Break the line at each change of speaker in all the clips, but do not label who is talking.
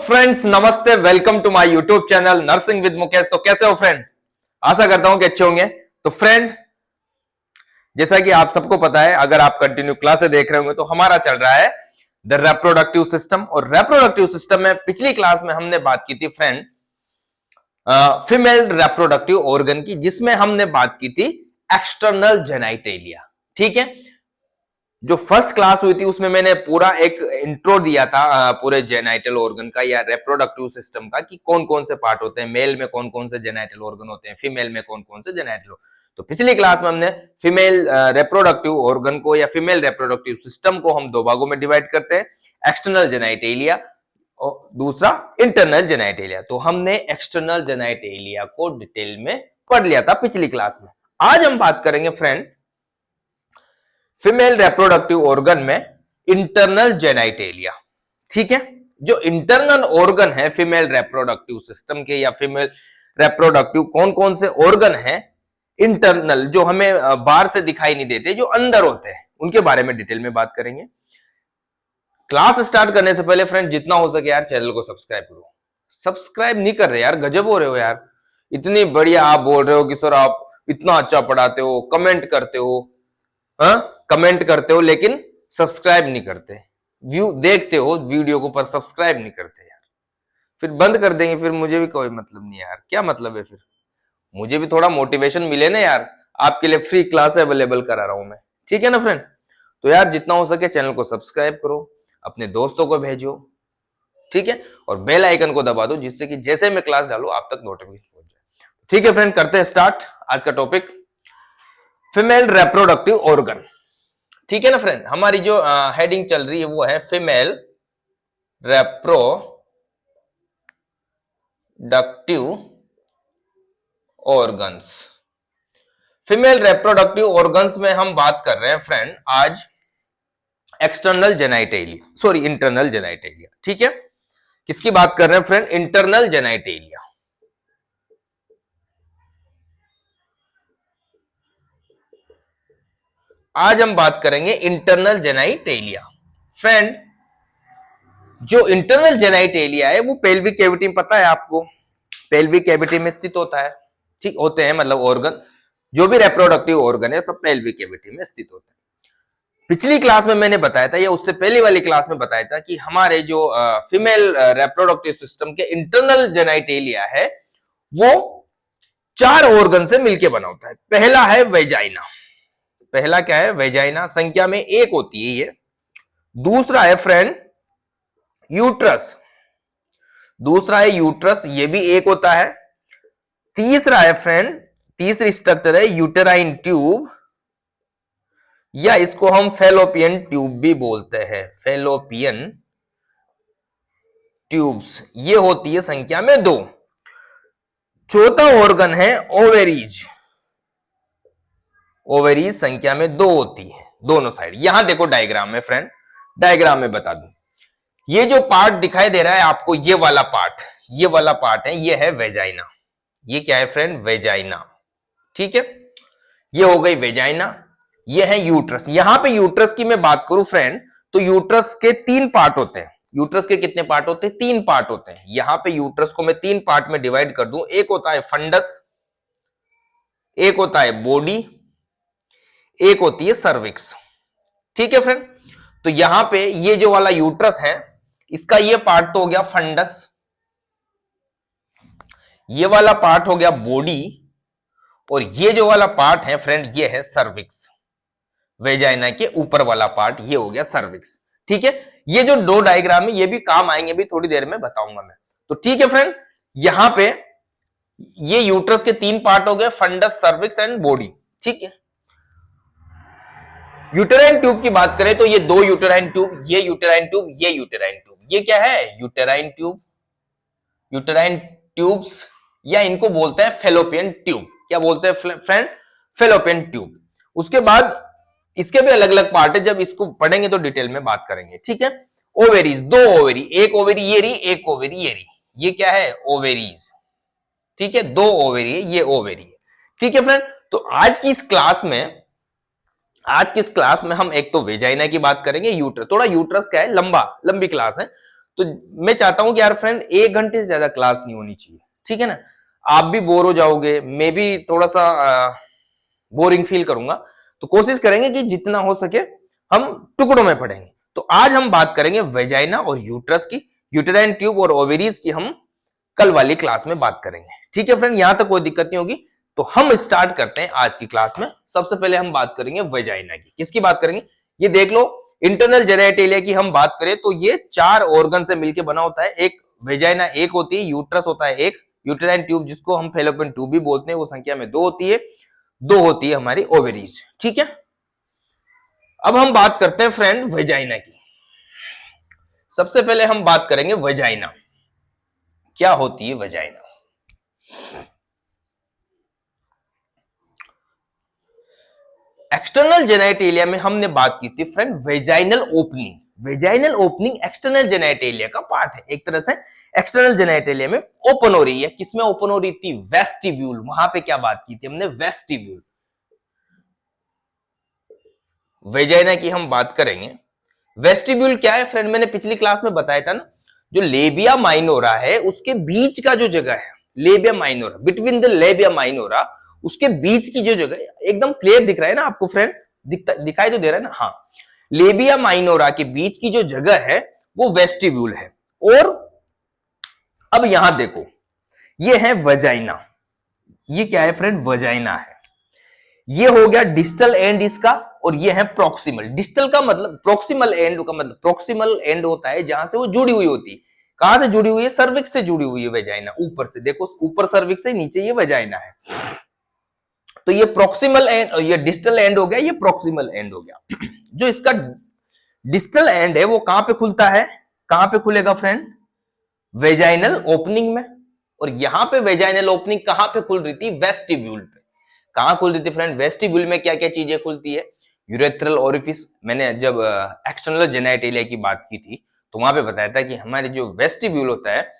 Friends, नमस्ते। Welcome to my YouTube channel nursing with Mukesh. तो कैसे हो फ्रेंड? आशा करता हूं कि अच्छे होंगे। तो फ्रेंड, जैसा कि आप सबको पता है, अगर आप कंटिन्यू क्लासेस देख रहे होंगे तो हमारा चल रहा है द रेप्रोडक्टिव सिस्टम। और रेप्रोडक्टिव सिस्टम में पिछली क्लास में हमने बात की थी फ्रेंड फीमेल रेप्रोडक्टिव ऑर्गन की, जिसमें हमने बात की थी एक्सटर्नल जेनाइटेलिया। ठीक है, जो फर्स्ट क्लास हुई थी उसमें मैंने पूरा एक इंट्रो दिया था पूरे जेनाइटल ऑर्गन का या रेप्रोडक्टिव सिस्टम का, कि कौन कौन से पार्ट होते हैं, मेल में कौन कौन से जेनाइटल ऑर्गन होते हैं, फीमेल में कौन कौन से जेनाइटल। तो पिछली क्लास में हमने फीमेल रेप्रोडक्टिव ऑर्गन को या फीमेल रेप्रोडक्टिव सिस्टम को हम दो भागों में डिवाइड करते हैं, एक्सटर्नल जेनाइटेलिया और दूसरा इंटरनल जेनाइटेलिया। तो हमने एक्सटर्नल जेनाइटेलिया को डिटेल में पढ़ लिया था पिछली क्लास में। आज हम बात करेंगे फ्रेंड फीमेल रेप्रोडक्टिव ऑर्गन में इंटरनल जेनाइटेलिया। ठीक है, जो इंटरनल ऑर्गन है फीमेल रेप्रोडक्टिव सिस्टम के या फीमेल रेप्रोडक्टिव कौन कौन से ऑर्गन है इंटरनल, जो हमें बाहर से दिखाई नहीं देते, जो अंदर होते हैं, उनके बारे में डिटेल में बात करेंगे। क्लास स्टार्ट करने से पहले फ्रेंड, जितना हो सके यार चैनल को सब्सक्राइब करो। सब्सक्राइब नहीं कर रहे यार, गजब हो रहे हो यार। इतनी बढ़िया आप बोल रहे हो कि सर आप इतना अच्छा पढ़ाते हो, कमेंट करते हो, कमेंट करते हो, लेकिन सब्सक्राइब नहीं करते। व्यू देखते हो वीडियो को पर सब्सक्राइब नहीं करते यार। फिर बंद कर देंगे, फिर मुझे भी कोई मतलब नहीं यार। क्या मतलब है? फिर मुझे भी थोड़ा मोटिवेशन मिले ना यार। आपके लिए फ्री क्लास अवेलेबल करा रहा हूं मैं। ठीक है ना फ्रेंड? तो यार जितना हो सके चैनल को सब्सक्राइब करो, अपने दोस्तों को भेजो, ठीक है, और बेल आइकन को दबा दो, जिससे कि जैसे मैं क्लास डालू आप तक नोटिफिकेशन पहुंच जाए। ठीक है फ्रेंड, करते हैं स्टार्ट आज का टॉपिक फीमेल रेप्रोडक्टिव ऑर्गन। ठीक है ना फ्रेंड? हमारी जो हेडिंग चल रही है वो है फीमेल रेप्रोडक्टिव ऑर्गन्स। फीमेल रेप्रोडक्टिव ऑर्गन्स में हम बात कर रहे हैं फ्रेंड आज external genitalia, sorry internal genitalia. ठीक है, किसकी बात कर रहे हैं फ्रेंड? Internal genitalia. आज हम बात करेंगे इंटरनल जेनाइटेलिया। फ्रेंड, जो इंटरनल जेनाइटेलिया है वो पेल्विक कैविटी में, पता है आपको, पेल्विक कैविटी में स्थित होता है। ठीक होते हैं, मतलब ऑर्गन जो भी रेप्रोडक्टिव ऑर्गन है सब पेल्विक कैविटी में स्थित होते हैं। पिछली क्लास में मैंने बताया था या उससे पहले वाली क्लास में बताया था कि हमारे जो फीमेल रेप्रोडक्टिव सिस्टम के इंटरनल जेनाइटेलिया है वो 4 ऑर्गन से मिलकर बना होता है। पहला है वेजाइना। पहला क्या है? वेजाइना, संख्या में 1 होती है ये। दूसरा है फ्रेंड यूट्रस। दूसरा है यूट्रस, ये भी 1 होता है। तीसरा है फ्रेंड, तीसरी स्ट्रक्चर है यूटेराइन ट्यूब, या इसको हम फेलोपियन ट्यूब भी बोलते हैं, फेलोपियन ट्यूब्स। ये होती है संख्या में 2। चौथा ऑर्गन है ओवेरीज। ओवेरीज संख्या में 2 होती है दोनों साइड। यहां देखो डायग्राम में फ्रेंड, डायग्राम में बता दूं, ये जो पार्ट दिखाई दे रहा है आपको, ये वाला पार्ट, ये वाला पार्ट है, ये है वेजाइना। ये क्या है फ्रेंड? वेजाइना। ठीक है, ये हो गई वेजाइना। ये है यूट्रस। यहां पे यूट्रस की मैं बात करूं फ्रेंड, तो यूट्रस के 3 पार्ट होते हैं। यूट्रस के कितने पार्ट होते हैं? 3 पार्ट होते हैं। यहां पे यूट्रस को मैं 3 पार्ट में डिवाइड कर दूं। एक होता है फंडस, एक होता है बॉडी, एक होती है सर्विक्स। ठीक है फ्रेंड? तो यहां पे ये जो वाला यूट्रस है, इसका ये पार्ट तो हो गया फंडस, ये वाला पार्ट हो गया बॉडी, और ये जो वाला पार्ट है फ्रेंड ये है सर्विक्स। वेजाइना के ऊपर वाला पार्ट ये हो गया सर्विक्स। ठीक है, ये जो 2 डायग्राम है ये भी काम आएंगे, भी थोड़ी देर में बताऊंगा मैं। तो ठीक है फ्रेंड, यहां पे ये यूट्रस के 3 पार्ट हो गए, फंडस, सर्विक्स एंड बॉडी। ठीक है, यूटेराइन ट्यूब की बात करें तो ये 2 यूटेराइन ट्यूब, ये यूटेराइन ट्यूब, ये यूटेराइन ट्यूब। ये क्या है? यूटेराइन ट्यूब, यूटेराइन ट्यूब्स, या इनको बोलते हैं फेलोपियन ट्यूब। क्या बोलते हैं फ्रेंड? Fallopian tube. उसके बाद इसके भी अलग अलग पार्ट है, जब इसको पढ़ेंगे तो डिटेल में बात करेंगे। ठीक है, ओवेरीज, 2 ओवेरी, एक ओवेरी ये रही, एक ओवेरी ये रही। ये क्या है? ओवेरीज। ठीक है, 2 ओवेरी है, ये ओवेरी है। ठीक है फ्रेंड, तो आज की इस क्लास में हम एक तो वेजाइना की बात करेंगे, यूट्रस, थोड़ा यूट्रस क्या है, लंबी क्लास है, तो मैं चाहता हूं कि यार फ्रेंड 1 घंटे से ज्यादा क्लास नहीं होनी चाहिए, ठीक है ना। आप भी बोर हो जाओगे, मैं भी थोड़ा सा बोरिंग फील करूंगा। तो कोशिश करेंगे कि जितना हो सके हम टुकड़ों में पढ़ेंगे। तो आज हम बात करेंगे वेजाइना और यूट्रस की, यूटेराइन ट्यूब और ओवेरीज की हम कल वाली क्लास में बात करेंगे, ठीक है फ्रेंड, यहां तक कोई दिक्कत नहीं होगी। तो हम स्टार्ट करते हैं आज की क्लास में। सबसे पहले हम बात करेंगे वेजाइना की। किसकी बात करेंगे, ये देख लो, इंटरनल जेनिटलिया की हम बात करें तो ये 4 ऑर्गन से मिलकर बना होता है। एक वेजाइना एक होती है, यूट्रस होता है एक, यूटेराइन ट्यूब जिसको हम फेलोपियन ट्यूब भी बोलते हैं वो संख्या में 2 होती है, 2 होती है हमारी ओवेरीज, ठीक है। अब हम बात करते हैं फ्रेंड वेजाइना की। सबसे पहले हम बात करेंगे वेजाइना, क्या होती है वेजाइना। एक्सटर्नल जेनिटलिया में हमने बात की थी friend vaginal opening. Vaginal opening external genitalia का पार्ट है, एक तरह से एक्सटर्नल जेनिटलिया में ओपन हो रही है। किसमें ओपन हो रही थी, वेस्टिब्यूल। वहां पे क्या बात की थी हमने, वेस्टिब्यूल। वेजाइना की हम बात करेंगे। वेस्टिब्यूल क्या है फ्रेंड, मैंने पिछली क्लास में बताया था ना, जो लेबिया माइनोरा है उसके बीच का जो जगह है, labia minora, between the labia minora, उसके बीच की जो जगह है, एकदम क्लियर दिख रहा है ना आपको फ्रेंड, दिखाई तो दे रहा है ना, हाँ। लेबिया माइनोरा के बीच की जो जगह है वो वेस्टिब्यूल है। और अब यहां देखो, ये है वजाइना, ये क्या है फ्रेंड, वजाइना है। ये हो गया डिस्टल एंड इसका, और ये है प्रॉक्सिमल। डिस्टल का मतलब, प्रॉक्सिमल एंड का मतलब, प्रॉक्सिमल एंड होता है जहां से वो जुड़ी हुई होती है। कहां से जुड़ी हुई है, सर्विक्स से जुड़ी हुई है वेजाइना, ऊपर से देखो, ऊपर सर्विक्स से, नीचे ये वेजाइना है। तो ये प्रॉक्सिमल एंड, ये डिस्टल एंड हो गया, ये प्रॉक्सिमल एंड हो गया। जो इसका डिस्टल एंड है वो कहां पे खुलता है, कहां पे खुलेगा फ्रेंड, वेजाइनल ओपनिंग में। और यहां पे वेजाइनल ओपनिंग कहां पे खुल रही थी, वेस्टिब्यूल पे। कहां खुल रही थी फ्रेंड, वेस्टिब्यूल में क्या क्या चीजें खुलती है, यूरेथ्रल ओरिफिस। मैंने जब एक्सटर्नल जेनिटलिया की बात की थी तो वहां पे बताया था कि हमारे जो वेस्टिब्यूल होता है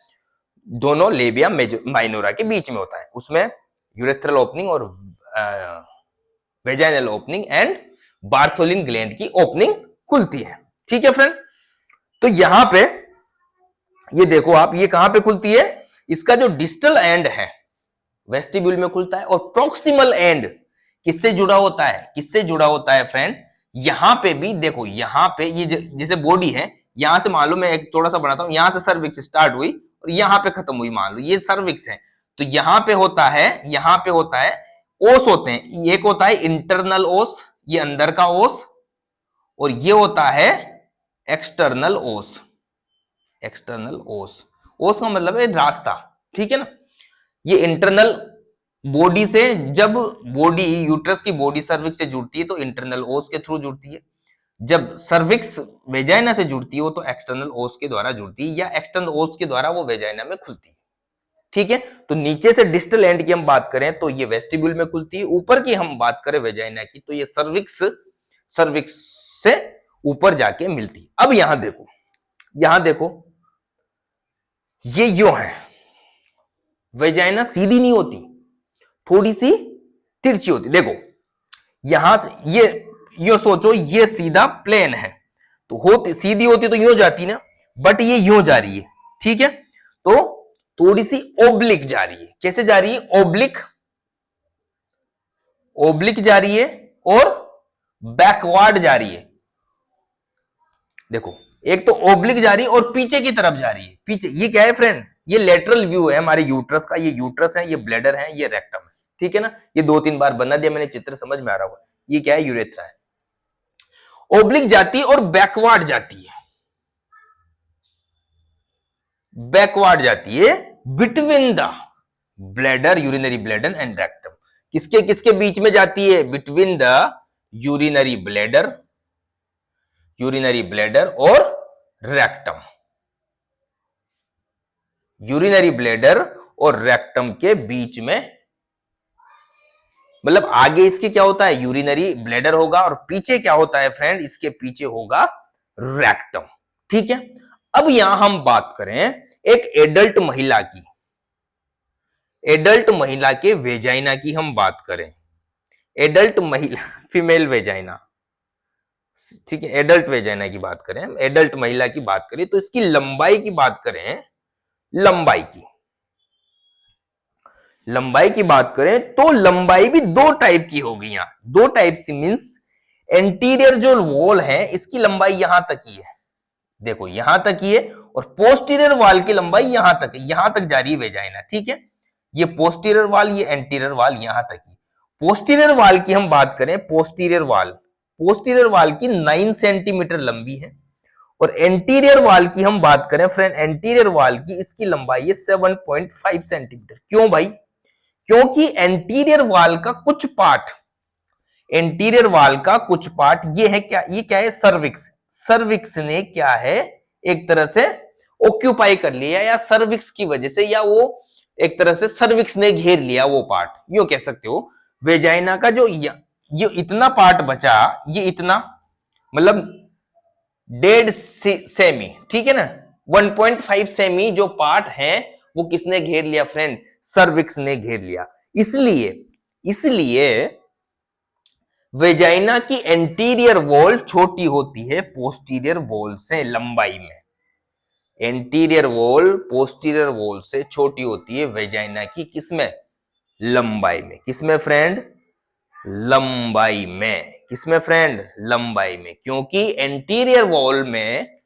दोनों लेबिया माइनोरा के बीच में होता है, उसमें यूरेथ्रल ओपनिंग और vaginal opening and Bartholin gland की ओपनिंग खुलती है, ठीक है फ्रेंड। तो यहां पे ये देखो आप, ये कहां पे खुलती है, इसका जो डिस्टल एंड है वेस्टिब्यूल में खुलता है, और प्रॉक्सिमल एंड किससे जुड़ा होता है, किससे जुड़ा होता है फ्रेंड, यहां पे भी देखो, यहां पे ये जैसे बॉडी है, यहां से मान लो मैं एक थोड़ा सा बनाता हूं, यहां से सर्विक्स स्टार्ट हुई और यहां पे खत्म हुई, मान लो ये सर्विक्स है। तो यहां पे होता है, यहां पे होता है ओस होते हैं, एक होता है इंटरनल ओस, ये अंदर का ओस, और ये होता है एक्सटर्नल ओस। एक्सटर्नल ओस, ओस का मतलब है रास्ता, ठीक है ना। ये इंटरनल बॉडी से, जब बॉडी यूट्रस की बॉडी सर्विक्स से जुड़ती है तो इंटरनल ओस के थ्रू जुड़ती है, जब सर्विक्स वेजाइना से जुड़ती है वो तो एक्सटर्नल ओस के द्वारा जुड़ती है, या एक्सटर्नल ओस के द्वारा वो वेजाइना में खुलती है, ठीक है। तो नीचे से डिस्टल एंड की हम बात करें तो ये वेस्टिब्यूल में खुलती है, ऊपर की हम बात करें वेजाइना की तो ये सर्विक्स, सर्विक्स से ऊपर जाके मिलती है। अब यहां देखो, यहां देखो, ये यूं है, वेजाइना सीधी नहीं होती, थोड़ी सी तिरछी होती। देखो यहां से ये सोचो, ये सीधा प्लेन है, तो होती सीधी होती तो यूं जाती ना, बट ये यूं जा रही है, ठीक है। तो थोड़ी सी ओब्लिक जा रही है, कैसे जा रही है, ओब्लिक, ओब्लिक जा रही है और बैकवर्ड जा रही है। देखो एक तो ओब्लिक जा रही है और पीछे की तरफ जा रही है, पीछे। ये क्या है फ्रेंड, ये लेटरल व्यू है हमारे यूट्रस का, ये यूट्रस है, ये ब्लैडर है, ये रेक्टम है, ठीक है ना। ये 2-3 बार बना दिया मैंने, चित्र समझ में आ रहा होगा। ये क्या है, यूरेथ्रा है। ओब्लिक जाती है और बैकवर्ड जाती है, बैकवर्ड जाती है between the bladder, urinary bladder and rectum. किसके किसके बीच में जाती है, between the urinary bladder, urinary bladder और रेक्टम, यूरिनरी ब्लैडर और रेक्टम के बीच में, मतलब आगे इसके क्या होता है, यूरिनरी ब्लैडर होगा, और पीछे क्या होता है फ्रेंड, इसके पीछे होगा रेक्टम, ठीक है। अब यहां हम बात करें एक एडल्ट महिला की, एडल्ट महिला के वेजाइना की हम बात करें, एडल्ट महिला, फीमेल वेजाइना, ठीक है, एडल्ट वेजाइना की बात करें, एडल्ट महिला की बात करें, तो इसकी लंबाई की बात करें, लंबाई की बात करें तो लंबाई भी दो टाइप की होगी। यहां दो टाइप से मींस एंटीरियर जो वॉल है इसकी लंबाई यहां तक ही है, देखो यहां तक ही है, और पोस्टीरियर वॉल की लंबाई यहां तक है, यहां तक जा रही है वेजाइना। ठीक है, ये पोस्टीरियर वॉल, ये एंटीरियर वॉल यहां तक ही। पोस्टीरियर वॉल की हम बात करें, पोस्टीरियर वॉल की 9 सेंटीमीटर लंबी है, और एंटीरियर वॉल की हम बात करें फ्रेंड, एंटीरियर वॉल की इसकी लंबाई है 7.5 सेंटीमीटर। क्यों भाई? क्योंकि एंटीरियर वॉल का कुछ पार्ट ये है क्या, ये क्या है, सर्विक्स। सर्विक्स ने क्या है, एक तरह से ऑक्यूपाई कर लिया, या सर्विक्स की वजह से, या वो एक तरह से सर्विक्स ने घेर लिया वो पार्ट, यो कह सकते हो। वेजाइना का जो ये इतना पार्ट बचा, ये इतना मतलब 1.5 सेमी, ठीक है ना, 1.5 सेमी जो पार्ट है वो किसने घेर लिया फ्रेंड, सर्विक्स ने घेर लिया। इसलिए इसलिए वेजाइना की एंटीरियर वॉल छोटी होती है पोस्टीरियर वॉल से लंबाई में। एंटीरियर वॉल पोस्टीरियर वॉल से छोटी होती है वेजाइना की, किसमें, लंबाई में। किसमें फ्रेंड, लंबाई में। किसमें फ्रेंड, लंबाई में। क्योंकि एंटीरियर वॉल में,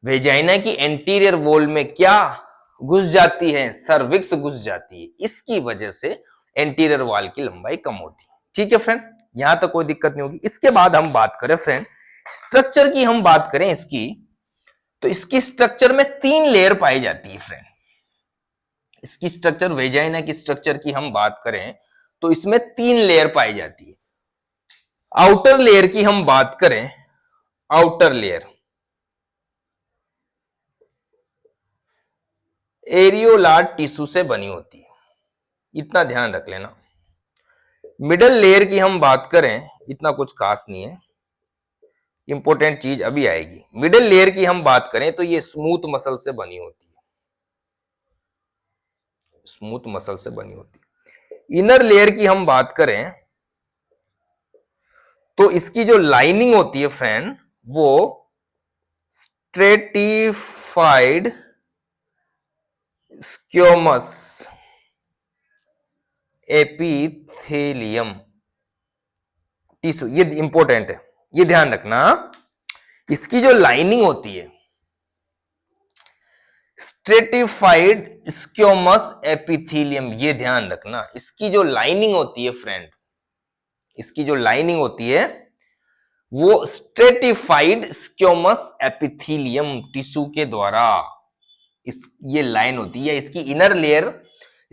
वेजाइना की एंटीरियर वॉल में क्या घुस जाती है, सर्विक्स घुस जाती है, इसकी वजह से एंटीरियर वॉल की लंबाई कम होती है। ठीक है फ्रेंड, यहां तक कोई दिक्कत नहीं होगी। इसके बाद हम बात करें फ्रेंड स्ट्रक्चर की, हम बात करें इसकी, तो इसकी स्ट्रक्चर में 3 लेयर पाई जाती है फ्रेंड। इसकी स्ट्रक्चर, वेजाइना की स्ट्रक्चर की हम बात करें तो इसमें 3 लेयर पाई जाती है। आउटर लेयर की हम बात करें, आउटर लेयर एरियोलार टिश्यू से बनी होती है, इतना ध्यान रख लेना। मिडल लेयर की हम बात करें, इतना कुछ खास नहीं है, इंपॉर्टेंट चीज अभी आएगी। मिडल लेयर की हम बात करें तो ये स्मूथ मसल से बनी होती है, स्मूथ मसल से बनी होती है। इनर लेयर की हम बात करें तो इसकी जो लाइनिंग होती है फ्रेंड, वो स्ट्रेटिफाइड स्क्योमस एपिथेलियम टिश्यू, ये इंपॉर्टेंट है, ये ध्यान रखना। इसकी जो लाइनिंग होती है स्ट्रेटिफाइड स्क्योमस एपिथेलियम, ये ध्यान रखना। इसकी जो लाइनिंग होती है फ्रेंड, इसकी जो लाइनिंग होती है वो स्ट्रेटिफाइड स्क्योमस एपिथेलियम टिश्यू के द्वारा ये लाइन होती है। इसकी इनर लेयर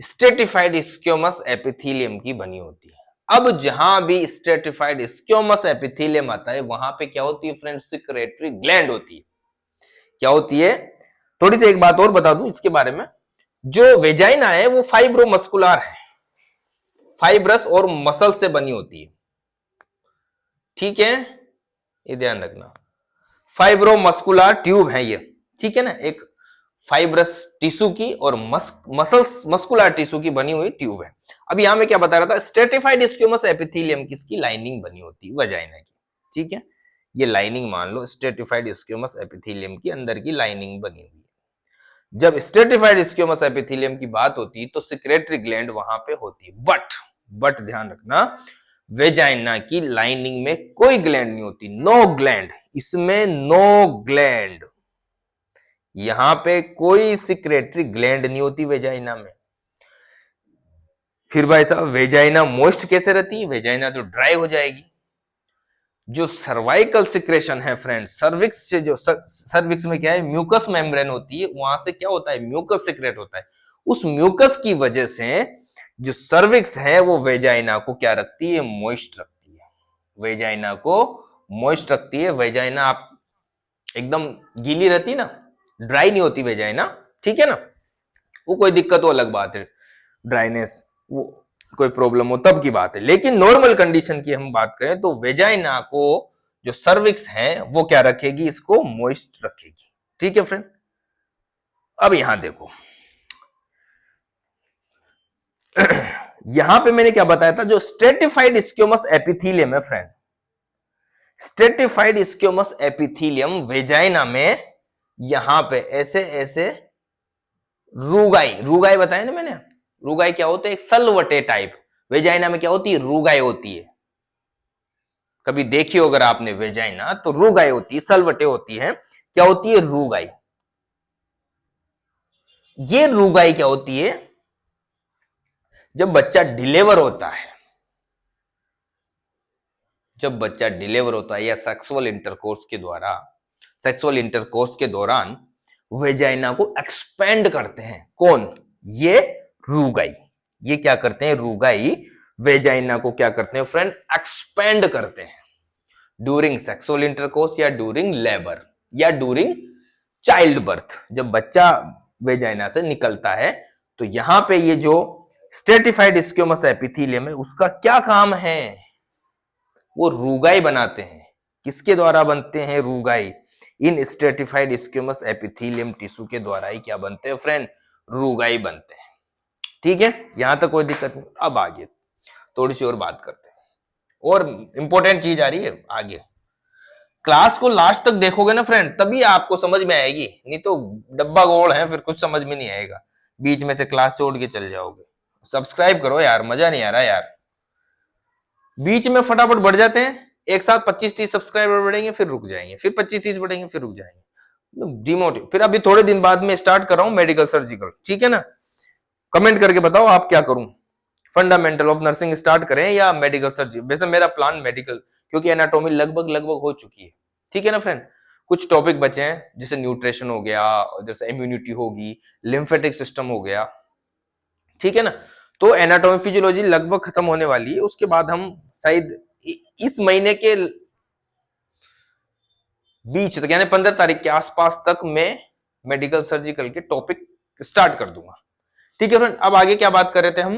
स्ट्रेटिफाइड स्क्योमस एपिथेलियम की बनी होती है। अब जहां भी स्ट्रेटिफाइड स्क्योमस एपिथेलियम आता है वहां पे क्या होती है फ्रेंड, सिक्रेटरी ग्लैंड होती है। क्या होती है, थोड़ी सी एक बात और बता दूं इसके बारे में। जो वेजाइना है वो फाइब्रोमस्कुलर है, फाइब्रस और मसल से बनी होती है। ठीक है, ये ध्यान रखना, फाइब्रोमस्कुलर ट्यूब है ये, ठीक है ना, एक फाइब्रस टिश्यू की और मस्कुलर टिश्यू की बनी हुई ट्यूब है। अब यहां में क्या बता रहा था, स्ट्रेटिफाइड स्क्यूमस एपिथेलियम किसकी लाइनिंग बनी होती है, वजाइना की। ठीक है, ये लाइनिंग मान लो स्ट्रेटिफाइड स्क्यूमस एपिथेलियम की अंदर की लाइनिंग बनी हुई है। जब स्ट्रेटिफाइड स्क्यूमस एपिथेलियम की बात होती है तो सिक्रेटरी ग्लैंड वहां पे होती है, बट ध्यान रखना, वेजाइना की लाइनिंग में कोई ग्लैंड नहीं होती, नो ग्लैंड, इसमें नो ग्लैंड, यहां पे कोई सिक्रेटरी ग्लैंड नहीं होती वेजाइना में। फिर भाई साहब वेजाइना मॉइस्ट कैसे रहती है, वेजाइना तो ड्राई हो जाएगी। जो सर्वाइकल सिक्रेशन है फ्रेंड, सर्विक्स से, जो सर्विक्स में क्या है, म्यूकस मेम्ब्रेन होती है, वहां से क्या होता है, म्यूकस सिक्रेट होता है। उस म्यूकस की वजह से जो सर्विक्स है वो वेजाइना को क्या रखती है, मॉइस्ट रखती है, वेजाइना को मॉइस्ट रखती है। वेजाइना आप एकदम गीली रहती ना, ड्राई नहीं होती वेजाइना, ठीक है ना, वो कोई दिक्कत हो अलग बात है, ड्राइनेस वो कोई प्रॉब्लम हो तब की बात है। लेकिन नॉर्मल कंडीशन की हम बात करें तो वेजाइना को जो सर्विक्स है वो क्या रखेगी, इसको मॉइस्ट रखेगी। ठीक है फ्रेंड, अब यहां देखो यहां पे मैंने क्या बताया था, जो स्ट्रेटिफाइड स्क्यूमस एपिथेलियम है फ्रेंड, स्ट्रेटिफाइड स्क्यूमस एपिथेलियम वेजाइना में यहां पे ऐसे ऐसे रूगाई, रूगाई बताया ना मैंने, रूगाई क्या होता है, एक सलवटे टाइप। वेजाइना में क्या होती है, रूगाई होती है। कभी देखियो अगर आपने वेजाइना तो रूगाई होती है, सलवटे होती है। क्या होती है, रूगाई। ये रूगाई क्या होती है, जब बच्चा डिलीवर होता है, जब बच्चा डिलीवर होता है या सेक्सुअल इंटरकोर्स के द्वारा, सेक्सुअल इंटरकोर्स के दौरान वेजाइना को एक्सपेंड करते हैं। कौन, ये रूगाई। ये क्या करते हैं, रूगाई वेजाइना को क्या करते हैं फ्रेंड, एक्सपेंड करते हैं ड्यूरिंग सेक्सुअल इंटरकोर्स या ड्यूरिंग लेबर या ड्यूरिंग चाइल्ड बर्थ। जब बच्चा वेजाइना से निकलता है तो यहां पे ये जो स्ट्रेटिफाइड स्क्यूमस एपिथेलियम है उसका क्या काम है, वो रूगाई बनाते हैं। किसके द्वारा बनते हैं, रूगाई। इन स्ट्रेटिफाइड स्क्यूमस एपिथेलियम टिश्यू के द्वारा ही क्या बनते हैं फ्रेंड, रूगाई बनते हैं। ठीक है, यहां तक कोई दिक्कत नहीं। अब आगे थोड़ी सी और बात करते हैं, और इंपॉर्टेंट चीज आ रही है आगे। क्लास को लास्ट तक देखोगे ना फ्रेंड, तभी आपको समझ में आएगी, नहीं तो डब्बा गोल है, फिर कुछ समझ में नहीं आएगा, बीच में से क्लास छोड़ के चल जाओगे। सब्सक्राइब करो यार, मजा नहीं आ रहा यार, बीच में फटाफट बढ़ जाते हैं। एक साथ 25-30 सब्सक्राइबर बढ़ेंगे, फिर रुक जाएंगे, फिर 25-30 बढ़ेंगे, फिर रुक जाएंगे, डिमोटिव। फिर अभी थोड़े दिन बाद में स्टार्ट कर रहा हूं मेडिकल सर्जिकल, ठीक है ना। कमेंट करके बताओ आप क्या करूं, फंडामेंटल ऑफ नर्सिंग स्टार्ट करें या मेडिकल सर्जिकल। वैसे मेरा प्लान मेडिकल, क्योंकि एनाटॉमी लगभग लगभग हो चुकी है, ठीक है ना फ्रेंड। कुछ टॉपिक बचे हैं, जैसे न्यूट्रिशन हो गया, जैसे इम्यूनिटी होगी, लिम्फेटिक सिस्टम हो गया, ठीक है ना। तो एनाटॉमी फिजियोलॉजी लगभग खत्म होने वाली है, उसके बाद हम शायद इस महीने के बीच तक यानी 15 तारीख के आसपास तक मैं मेडिकल सर्जिकल के टॉपिक स्टार्ट कर दूंगा, ठीक है फ्रेंड। अब आगे क्या बात कर रहे थे हम,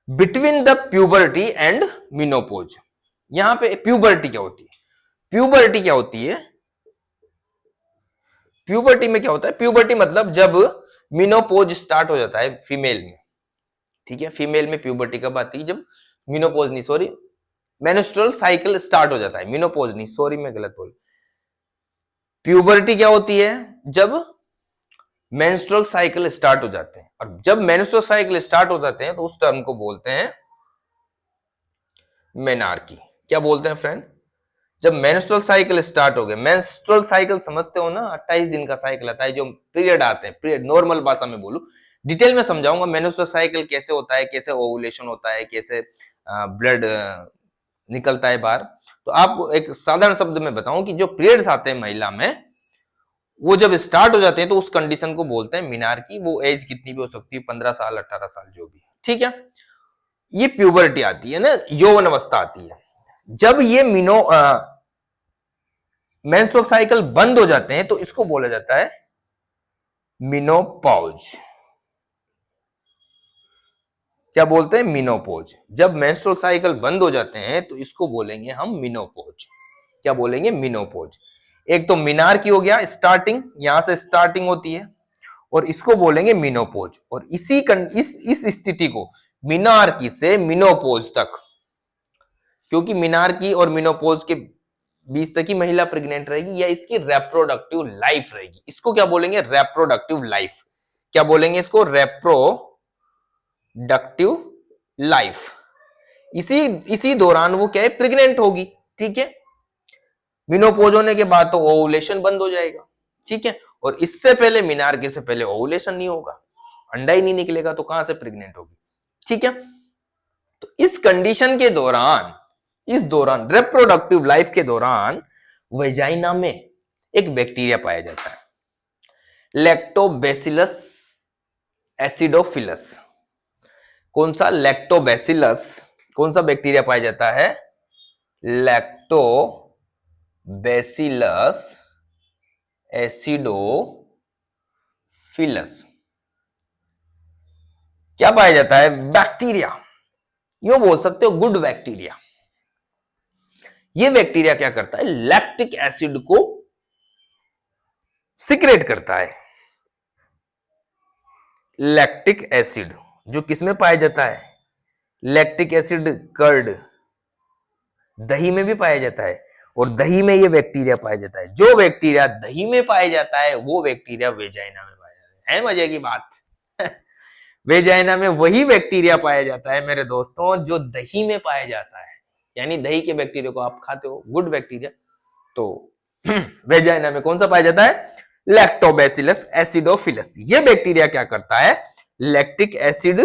बिटवीन द प्यूबर्टी एंड मिनोपोज। यहां पे प्यूबर्टी क्या होती है, प्यूबर्टी क्या होती है, प्यूबर्टी में क्या होता है, प्यूबर्टी मतलब जब मिनोपोज स्टार्ट हो जाता है फीमेल में, ठीक है। फीमेल में प्यूबर्टी कब आती है, जब मिनोपोज नहीं, सॉरी, मेंस्ट्रुअल साइकिल स्टार्ट हो जाता है, मिनोपोज नहीं, सॉरी मैं गलत बोल। प्यूबर्टी क्या होती है, जब मेंस्ट्रुअल साइकिल स्टार्ट हो जाते हैं, और जब मेंस्ट्रुअल साइकिल स्टार्ट हो जाते हैं तो उस टर्म को बोलते हैं मेनार्की। क्या बोलते हैं फ्रेंड, जब मेंस्ट्रुअल साइकिल स्टार्ट हो गया, मेंस्ट्रुअल साइकिल समझते हो ना, 28 दिन का साइकिल आता है, जो पीरियड आते हैं, पीरियड नॉर्मल भाषा में बोलूं, डिटेल में समझाऊंगा मेंस्ट्रुअल साइकिल कैसे होता है, कैसे ओवुलेशन होता है, कैसे ब्लड निकलता है बाहर। तो आपको एक साधारण शब्द में बताऊं कि जो पीरियड्स आते हैं महिला में, वो जब स्टार्ट हो जाते हैं तो उस कंडीशन को बोलते हैं मिनार्की। वो एज कितनी भी हो सकती है, 15 साल 18 साल जो भी, ठीक है। ये प्यूबर्टी आती है ना, यौवन अवस्था आती है। जब ये मेंस्ट्रुअल साइकिल बंद हो जाते हैं तो इसको बोला जाता है मिनोपॉज। क्या बोलते हैं, मिनोपॉज। जब मेंस्ट्रुअल साइकिल बंद हो जाते हैं तो इसको बोलेंगे हम मिनोपॉज। क्या बोलेंगे, मिनोपॉज। एक तो मिनार्की हो गया, स्टार्टिंग, यहां से स्टार्टिंग होती है, और इसको बोलेंगे मिनोपॉज। और इस स्थिति को मिनार्की से मिनोपॉज तक, क्योंकि मिनार्की और मिनोपॉज के बीच तक ही महिला प्रेग्नेंट रहेगी या इसकी रेप्रोडक्टिव लाइफ रहेगी, इसको क्या बोलेंगे, रेप्रोडक्टिव लाइफ। क्या बोलेंगे इसको, रेप्रोडक्टिव लाइफ। इसी इसी दौरान वो क्या है, प्रेग्नेंट होगी, ठीक है। मिनोपोज होने के बाद तो ओवुलेशन बंद हो जाएगा, ठीक है। और इससे पहले, मिनार्की से पहले ओवुलेशन नहीं होगा, अंडा ही नहीं निकलेगा, तो कहां से प्रेग्नेंट होगी, ठीक है। तो इस कंडीशन के दौरान, इस दौरान रिप्रोडक्टिव लाइफ के दौरान वेजाइना में एक बैक्टीरिया पाया जाता है, लैक्टोबैसिलस एसिडोफिलस। कौन सा, लैक्टोबैसिलस। कौन सा बैक्टीरिया पाया जाता है, लैक्टोबैसिलस एसिडोफिलस। क्या पाया जाता है, बैक्टीरिया, यूं बोल सकते हो गुड बैक्टीरिया। ये बैक्टीरिया क्या करता है, लैक्टिक एसिड को सिक्रेट करता है। लैक्टिक एसिड जो किसमें पाया जाता है, लैक्टिक एसिड कर्ड दही में भी पाया जाता है और दही में ये बैक्टीरिया पाया जाता है। जो बैक्टीरिया दही में पाया जाता है वो बैक्टीरिया वेजाइना में पाया जाता है मजे की बात। वेजाइना में वही बैक्टीरिया पाया जाता है मेरे दोस्तों जो दही में पाया जाता है, यानी दही के बैक्टीरिया को आप खाते हो, गुड बैक्टीरिया, तो वेजाइना में कौन सा पाया जाता है? Lactobacillus acidophilus. ये बैक्टीरिया क्या करता है? लैक्टिक एसिड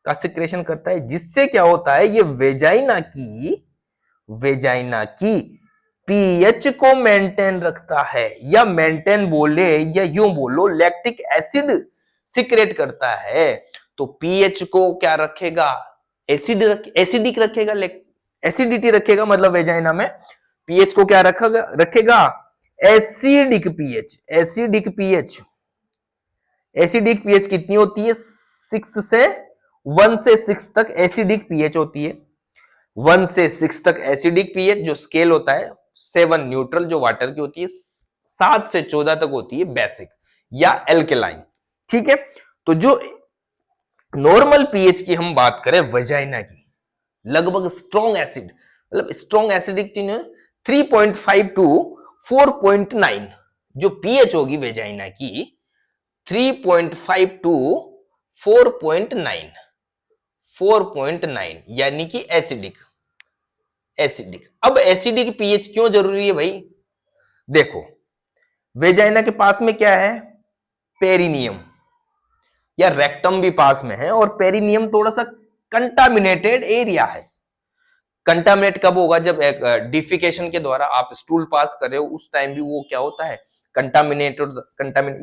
का सिक्रेशन करता है, जिससे क्या होता है, ये वेजाइना की पीएच को मेंटेन रखता है, या मेंटेन बोले या यूं बोलो लैक्टिक एसिड सिक्रेट करता है। तो पीएच को क्या रखेगा? एसिडिक रखेगा, एसिडिटी रखेगा, मतलब वेजाइना में पीएच को क्या रखेगा? Acidic pH. एसिडिक पीएच कितनी होती है? 1 से 6 तक एसिडिक पीएच होती है। 1 से 6 तक एसिडिक पीएच जो स्केल होता है, 7 न्यूट्रल जो वाटर की होती है, 7 से 14 तक होती है बेसिक या एल्केलाइन। ठीक है, तो जो नॉर्मल पीएच की हम बात करें वेजाइना की, लगभग स्ट्रॉन्ग एसिड, मतलब स्ट्रॉन्ग एसिडिक 3.5 टू 4.9 जो पीएच होगी वेजाइना की, 3.5 टू 4.9 यानी कि एसिडिक। अब एसिडिक पीएच क्यों जरूरी है भाई? देखो, वेजाइना के पास में क्या है? पेरिनियम या रेक्टम भी पास में है, और पेरिनियम थोड़ा सा कंटामिनेटेड एरिया है। कंटामिनेट कब होगा? जब डिफिकेशन के द्वारा आप स्टूल पास कर रहे हो, उस टाइम भी वो क्या होता है? कंटामिनेट,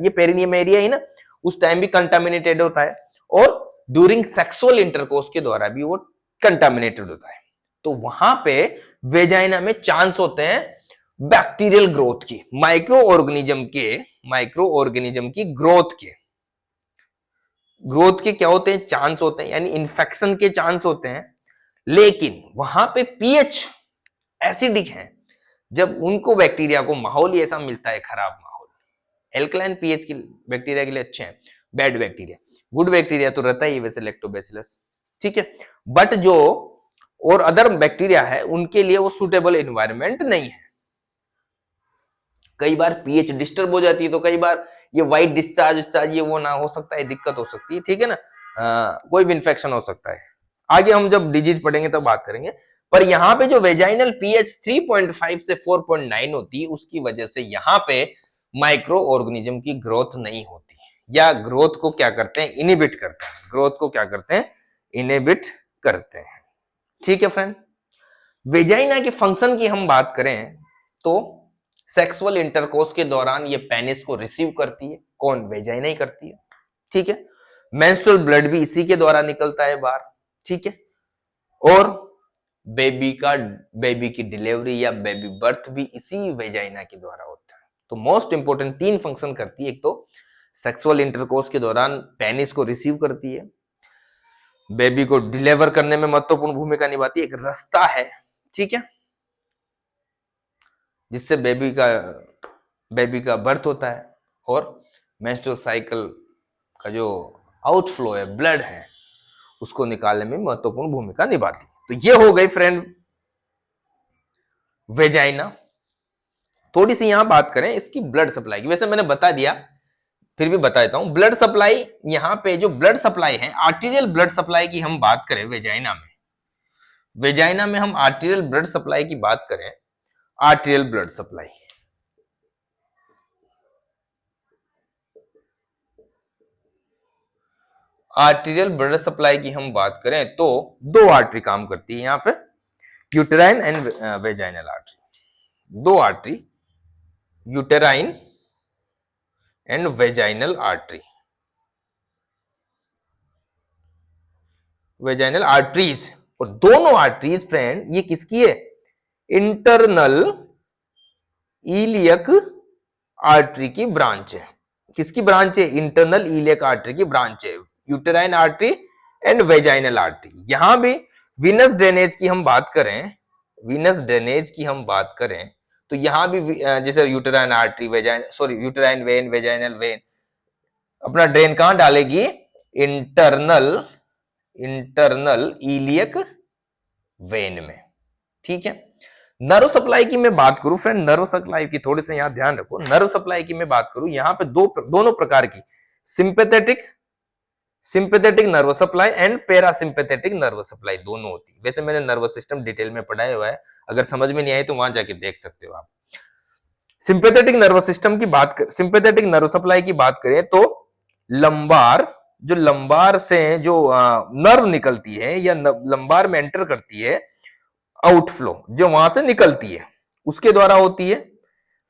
ये पेरिनियम एरिया है ना, उस टाइम भी कंटामिनेटेड होता है, और ड्यूरिंग सेक्सुअल इंटरकोर्स के द्वारा भी वो कंटामिनेटेड होता है। तो वहां पे वेजाइना में चांस होते हैं बैक्टीरियल ग्रोथ की, माइक्रो ऑर्गेनिज्म की ग्रोथ के क्या होते हैं? चांस होते हैं, यानी इन्फेक्शन के चांस होते हैं। लेकिन वहां पे पीएच एसिडिक है, जब उनको बैक्टीरिया को माहौल ही ऐसा मिलता है, खराब माहौल, एल्कलाइन पीएच की बैक्टीरिया के लिए अच्छे हैं, बैड बैक्टीरिया, गुड बैक्टीरिया तो रहता ही वैसे लैक्टोबैसिलस, ठीक है, बट जो और अदर बैक्टीरिया है उनके लिए वो सुटेबल एनवायरनमेंट नहीं है। कई बार पीएच डिस्टर्ब हो जाती है, तो कई बार ये व्हाइट डिस्चार्ज ये वो ना हो सकता है, दिक्कत हो सकती है, ठीक है ना, कोई भी इंफेक्शन हो सकता है। आगे हम जब डिजीज पढ़ेंगे तब बात करेंगे। पर यहाँ पे जो वेजाइनल पीएच 3.5 से 4.9 होती है, उसकी वजह से यहाँ पे माइक्रो ऑर्गेनिज्म की ग्रोथ नहीं होती, या ग्रोथ को क्या करते हैं? इनिबिट करते हैं। ग्रोथ को क्या करते हैं? इनिबिट करते हैं। ठीक है फ्रेंड, वेजाइना के फंक्शन की हम बात करें तो सेक्सुअल इंटरकोर्स के दौरान ये पेनिस को रिसीव करती है। कौन? वेजाइना ही करती है, ठीक है। मेंस्ट्रुअल ब्लड भी इसी के द्वारा निकलता है बाहर, ठीक है। और बेबी की डिलीवरी या बेबी बर्थ भी इसी वेजाइना के द्वारा होता है। तो मोस्ट इंपोर्टेंट 3 फंक्शन करती है। एक तो सेक्सुअल इंटरकोर्स के दौरान पेनिस को रिसीव करती है, बेबी को डिलीवर करने में महत्वपूर्ण भूमिका निभाती है, एक रास्ता है, ठीक है, जिससे बेबी का बर्थ होता है, और मेंस्ट्रुअल साइकिल का जो आउटफ्लो है, ब्लड है, उसको निकालने में महत्वपूर्ण भूमिका निभाती है। तो ये हो गई फ्रेंड वेजाइना। थोड़ी सी यहां बात करें इसकी ब्लड सप्लाई की, वैसे मैंने बता दिया, फिर भी बता देता हूं। ब्लड सप्लाई, यहां पे जो ब्लड सप्लाई है, आर्टीरियल ब्लड सप्लाई की हम बात करें वेजाइना में हम आर्टीरियल ब्लड सप्लाई की बात करें, arterial blood supply, arterial blood supply की हम बात करें तो 2 आर्टरी काम करती है यहां पे, uterine and vaginal artery. 2 artery, uterine and vaginal artery, vaginal arteries. और दोनों आर्टरीज फ्रेंड ये किसकी है? इंटरनल इलियक आर्टरी की ब्रांच है। किसकी ब्रांच है? इंटरनल इलियक आर्टरी की ब्रांच है, uterine artery and vaginal artery. यहां भी वीनस ड्रेनेज की हम बात करें, तो यहां भी जैसे uterine artery, uterine when, vaginal when अपना ड्रेन कहां डालेगी? इंटरनल इंटरनल इलियक वेन में। ठीक है, नर्व सप्लाई की मैं बात करूं फ्रेंड, नर्व सप्लाई की थोड़ी सी यहां ध्यान रखो, नर्व सप्लाई की मैं बात करूं, यहां पे दोनों प्रकार की, sympathetic sympathetic nerve supply and parasympathetic nerve supply दोनों होती है। वैसे मैंने नर्वस सिस्टम डिटेल में पढ़ाया हुआ है, अगर समझ में नहीं आए तो वहां जाके देख सकते हो आप। सिंपैथेटिक नर्वस सिस्टम की बात कर, सिंपैथेटिक नर्व सप्लाई की बात करें तो लंबार, जो लंबार से जो नर्व निकलती है या लंबार में एंटर करती है, आउटफ्लो जो वहां से निकलती है उसके द्वारा होती है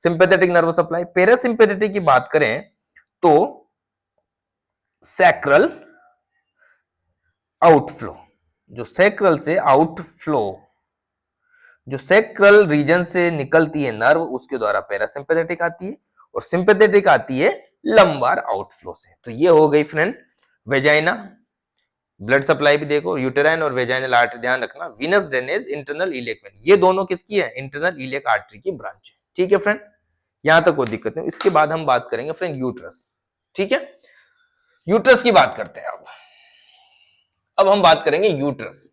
सिंपैथेटिक नर्व सप्लाई। पैरासिम्पैथेटिक की बात करें तो सैक्रल आउटफ्लो, जो सैक्रल से आउटफ्लो, जो सैक्रल रीजन से निकलती है नर्व उसके द्वारा पैरासिम्पैथेटिक आती है, और सिंपैथेटिक आती है लंबार आउटफ्लो से। तो ये हो गई फ्रेंड वेजाइना। ब्लड सप्लाई भी देखो, यूटेराइन और वेजाइनल आर्टरी ध्यान रखना, Venus drainage, internal iliac when, ये दोनों किसकी है, इंटरनल इलियक आर्टरी की ब्रांच है। ठीक है फ्रेंड, यहां तक कोई दिक्कत नहीं। इसके बाद हम बात करेंगे फ्रेंड यूट्रस। ठीक है, यूट्रस की बात करते हैं अब हम बात करेंगे यूट्रस।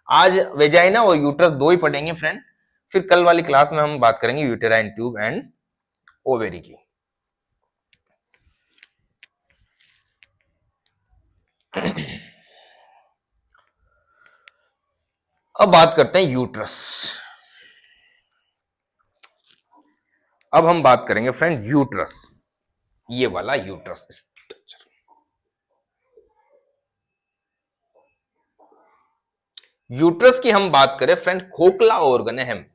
आज वेजाइना और यूट्रस दो ही पढ़ेंगे फ्रेंड, फिर कल वाली क्लास में हम बात करेंगे यूटेराइन ट्यूब एंड ओवेरी की। अब बात करते हैं यूट्रस। अब हम बात करेंगे फ्रेंड यूट्रस, ये वाला यूट्रस स्ट्रक्चर। यूट्रस की हम बात करें फ्रेंड, खोखला ऑर्गन है, हम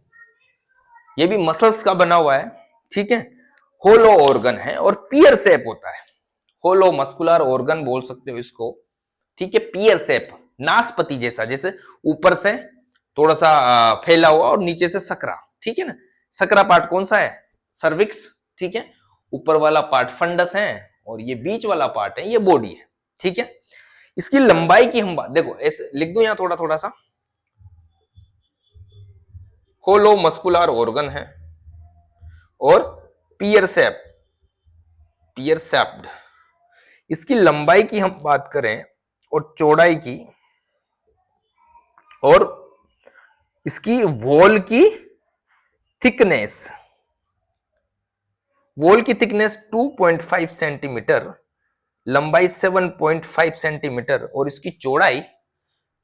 ये भी मसल्स का बना हुआ है। ठीक है, होलो ऑर्गन है और पियर शेप होता है, होलो मस्कुलर ऑर्गन बोल सकते हो इसको। ठीक है, पियर शेप, नाशपति जैसा, जैसे ऊपर से थोड़ा सा फैला हुआ और नीचे से सकरा। ठीक है ना, सकरा पार्ट कौन सा है, सर्विक्स। ठीक है, ऊपर वाला पार्ट फंडस है और ये बीच वाला पार्ट है ये बॉडी है। ठीक है, इसकी लंबाई की हम बात, देखो ऐसे लिख दूं यहां थोड़ा थोड़ा सा, होलो मस्कुलर ऑर्गन है और पियर शेप, पियर शेप्ड। इसकी लंबाई की हम बात करें और चौड़ाई की, और इसकी वॉल की थिकनेस, वॉल की थिकनेस 2.5 सेंटीमीटर, लंबाई 7.5 सेंटीमीटर, और इसकी चौड़ाई,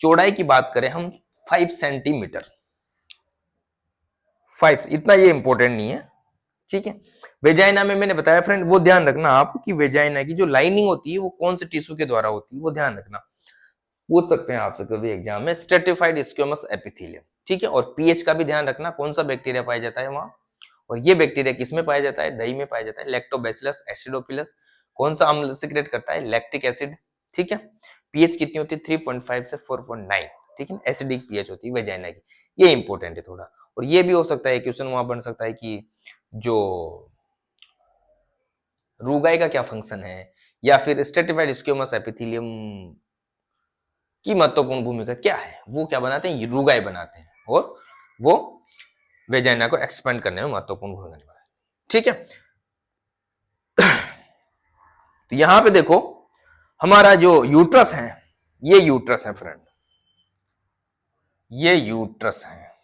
चौड़ाई की बात करें हम 5 सेंटीमीटर, 5, इतना ये इंपॉर्टेंट नहीं है। ठीक है, वेजाइना में मैंने बताया फ्रेंड, वो ध्यान रखना आप कि वेजाइना की जो लाइनिंग होती है वो कौन से टिश्यू के द्वारा होती है, वो ध्यान रखना, पूछ सकते हैं आपसे कभी एग्जाम में, स्ट्रेटिफाइड स्क्वेमस एपिथेलियम। ठीक है, और पीएच का भी ध्यान रखना, कौन सा बैक्टीरिया पाया जाता है वहां, और ये बैक्टीरिया किस में पाया जाता है, दही में पाया जाता है, लैक्टोबैसिलस एसिडोफिलस। कौन सा अम्ल सिक्रेट करता है, लैक्टिक एसिड। ठीक है, पीएच कितनी होती है, 3.5 से 4.9। ठीक है, एसिडिक पीएच होती है वेजाइना की, ये इंपॉर्टेंट है थोड़ा। और ये भी हो सकता है क्वेश्चन वहां बन सकता है कि जो रूगाई का क्या फंक्शन है, या फिर स्ट्रेटिफाइड स्क्वेमस एपिथेलियम की महत्वपूर्ण भूमिका क्या है, वो क्या बनाते हैं, रूगाई बनाते हैं, और वो वेजाइना को एक्सपेंड करने में महत्वपूर्ण भूमिका निभाते हैं। ठीक है, तो यहां पे देखो हमारा जो यूट्रस है, ये यूट्रस है फ्रेंड, ये यूट्रस है।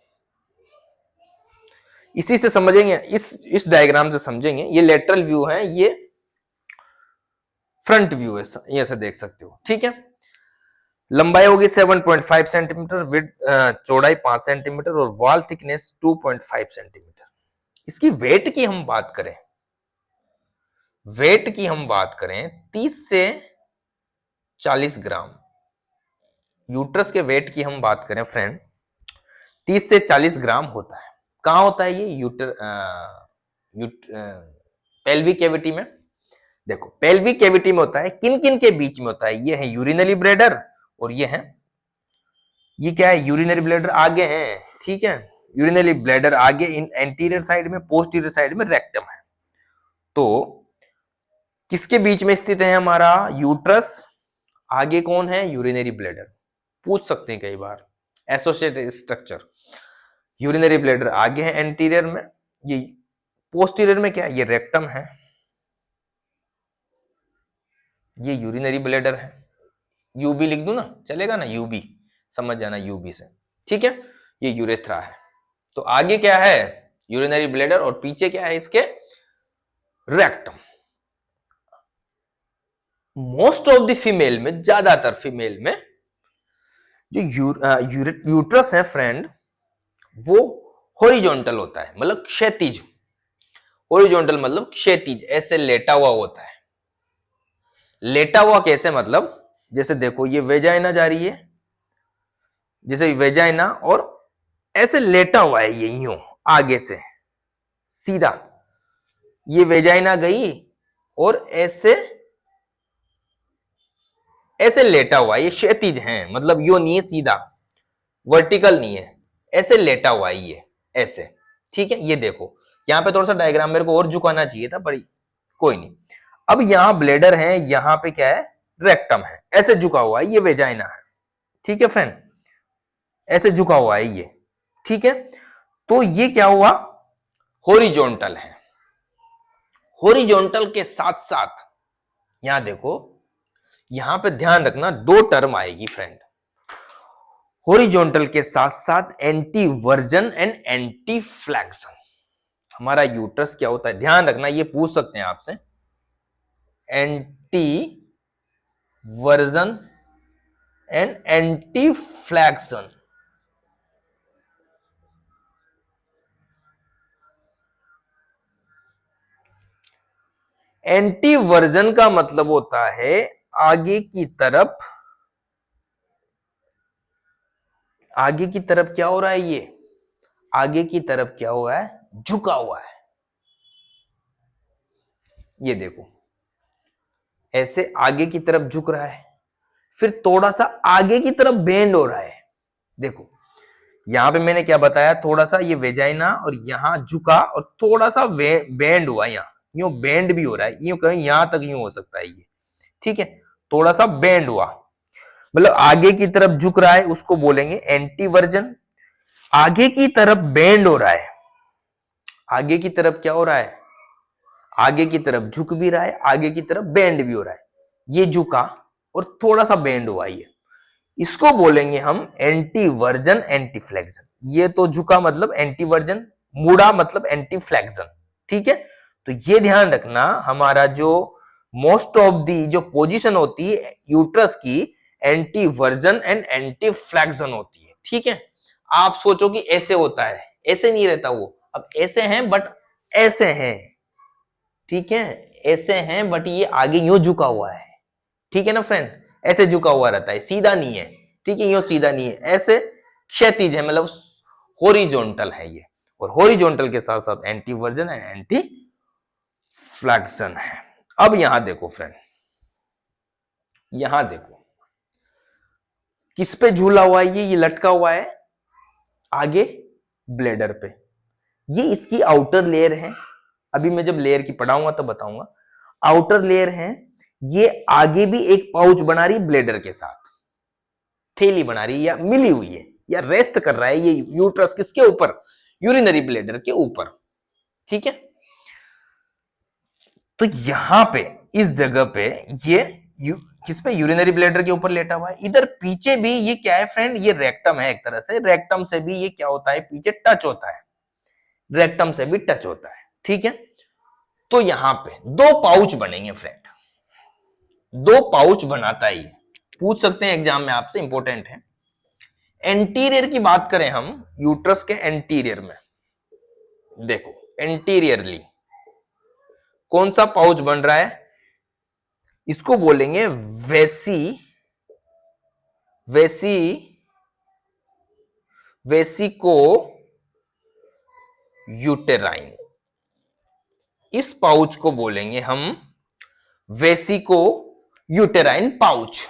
इसी से समझेंगे, इस डायग्राम से समझेंगे, ये लेटरल व्यू है, ये फ्रंट व्यू है, ये से देख सकते हो। ठीक है, लंबाई होगी 7.5 सेंटीमीटर, विड्थ चौड़ाई 5 सेंटीमीटर, और वॉल थिकनेस 2.5 सेंटीमीटर। इसकी वेट की हम बात करें, वेट की हम बात करें 30 से 40 ग्राम, यूट्रस के वेट की हम बात करें फ्रेंड 30 से 40 ग्राम होता है। कहां होता है ये, पेल्विक कैविटी में। देखो पेल्विक कैविटी में होता है, किन किन के बीच में होता है, ये है यूरिनरी ब्लैडर, और ये है, ये क्या है, यूरिनरी ब्लैडर आगे है। ठीक है, यूरिनरी ब्लैडर आगे इन एंटीरियर साइड में, पोस्टीरियर साइड में रेक्टम है। तो किसके बीच में स्थित है हमारा यूट्रस, आगे कौन है, यूरिनरी ब्लैडर, पूछ सकते हैं कई बार एसोसिएटेड स्ट्रक्चर। यूरिनरी ब्लैडर आगे है एंटीरियर में, ये पोस्टीरियर में क्या है, ये रेक्टम है, ये यूरिनरी ब्लैडर है। यूबी लिख दूं ना, चलेगा ना, यूबी समझ जाना, यूबी से, ठीक है। ये यूरेथ्रा है। तो आगे क्या है, यूरिनरी ब्लैडर, और पीछे क्या है इसके, rectum. Most of the female में, ज्यादातर फीमेल में जो यूट्रस है फ्रेंड, वो हॉरिजॉन्टल होता है, मतलब क्षैतिज। हॉरिजॉन्टल मतलब क्षैतिज, ऐसे लेटा हुआ होता है। लेटा हुआ कैसे, मतलब जैसे देखो ये वेजाइना जा रही है, जैसे वेजाइना, और ऐसे लेटा हुआ है ये यूं आगे से सीधा, ये वेजाइना गई और ऐसे ऐसे लेटा हुआ है, ये क्षैतिज है, मतलब यो नहीं है सीधा, वर्टिकल नहीं है, ऐसे लेटा हुआ है ये, ऐसे, ठीक है। ये देखो यहां पे थोड़ा सा डायग्राम मेरे को और झुकाना चाहिए था, पर कोई नहीं। अब यहां ब्लेडर है, यहां पे क्या है, रेक्टम है, ऐसे झुका हुआ है, ये वेजाइना है, ठीक है फ्रेंड, ऐसे झुका हुआ है ये, ठीक है। तो ये क्या हुआ, हॉरिजॉन्टल है। हॉरिजॉन्टल के साथ साथ यहां देखो, यहां पे ध्यान रखना, दो टर्म आएगी फ्रेंड, हॉरिजॉन्टल के साथ साथ anti version and anti flexion. हमारा यूट्रस क्या होता है, ध्यान रखना, ये पूछ सकते हैं आपसे, anti version and anti flexion. Anti version का मतलब होता है आगे की तरफ, आगे की तरफ क्या हो रहा है, ये आगे की तरफ क्या हुआ है, झुका हुआ है। ये देखो ऐसे आगे की तरफ झुक रहा है, फिर थोड़ा सा आगे की तरफ बेंड हो रहा है। देखो यहां पे मैंने क्या बताया, थोड़ा सा ये वेजाइना और यहां झुका और थोड़ा सा बेंड हुआ, यहां यूं बेंड भी हो रहा है, यूं कहीं यहां तक यूं हो सकता है ये, ठीक है। थोड़ा सा बेंड हुआ, मतलब आगे की तरफ झुक रहा है, उसको बोलेंगे एंटी वर्जन। आगे की तरफ बेंड हो रहा है, आगे की तरफ क्या हो रहा है, आगे की तरफ झुक भी रहा है, आगे की तरफ बेंड भी हो रहा है, ये झुका और थोड़ा सा बेंड हुआ, ये इसको बोलेंगे हम एंटी वर्जन एंटी फ्लेक्शन। ये तो झुका मतलब एंटी वर्जन, मुड़ा मतलब एंटी फ्लेक्शन, ठीक है। तो ये ध्यान रखना, हमारा जो मोस्ट ऑफ दी जो पोजीशन होती है यूट्रस की, anti version and anti flexion होती है, ठीक है। आप सोचो कि ऐसे होता है, ऐसे नहीं रहता वो, अब ऐसे हैं बट ऐसे हैं, ठीक है, ऐसे हैं बट ये आगे यूं झुका हुआ है, ठीक है ना फ्रेंड, ऐसे झुका हुआ रहता है, सीधा नहीं है, ठीक है, यूं सीधा नहीं है, ऐसे क्षैतिज है, मतलब हॉरिजॉन्टल है ये। और हॉरिजॉन्टल के साथ साथ anti version and anti flexion है। अब यहां देखो फ्रेंड, यहां देखो किस पे झूला हुआ है, ये लटका हुआ है आगे ब्लेडर पे, ये इसकी आउटर लेयर है। अभी मैं जब लेयर की पढ़ाऊंगा तो बताऊंगा, आउटर लेयर है, ये आगे भी एक पाउच बना रही ब्लेडर के साथ, थैली बना रही है या मिली हुई है या रेस्ट कर रहा है ये यूट्रस किसके ऊपर, यूरिनरी ब्लेडर के ऊपर, ठीक है। तो यहां पे इस जगह पे ये किस पे, यूरिनरी ब्लेडर के ऊपर लेटा हुआ है। इधर पीछे भी ये क्या है फ्रेंड, ये रेक्टम है, एक तरह से रेक्टम से भी ये क्या होता है, पीछे टच होता है, रेक्टम से भी टच होता है, ठीक है। तो यहां पे दो पाउच बनेंगे फ्रेंड, दो पाउच बनाता है ये, पूछ सकते हैं एग्जाम में आपसे, इंपॉर्टेंट है। एंटीरियर की बात करें हम, यूट्रस के एंटीरियर में देखो, एंटीरियरली कौन सा पाउच बन रहा है, इसको बोलेंगे वेसी वेसी वेसिको यूटेराइन। इस पाउच को बोलेंगे हम वेसिको यूटेराइन पाउच।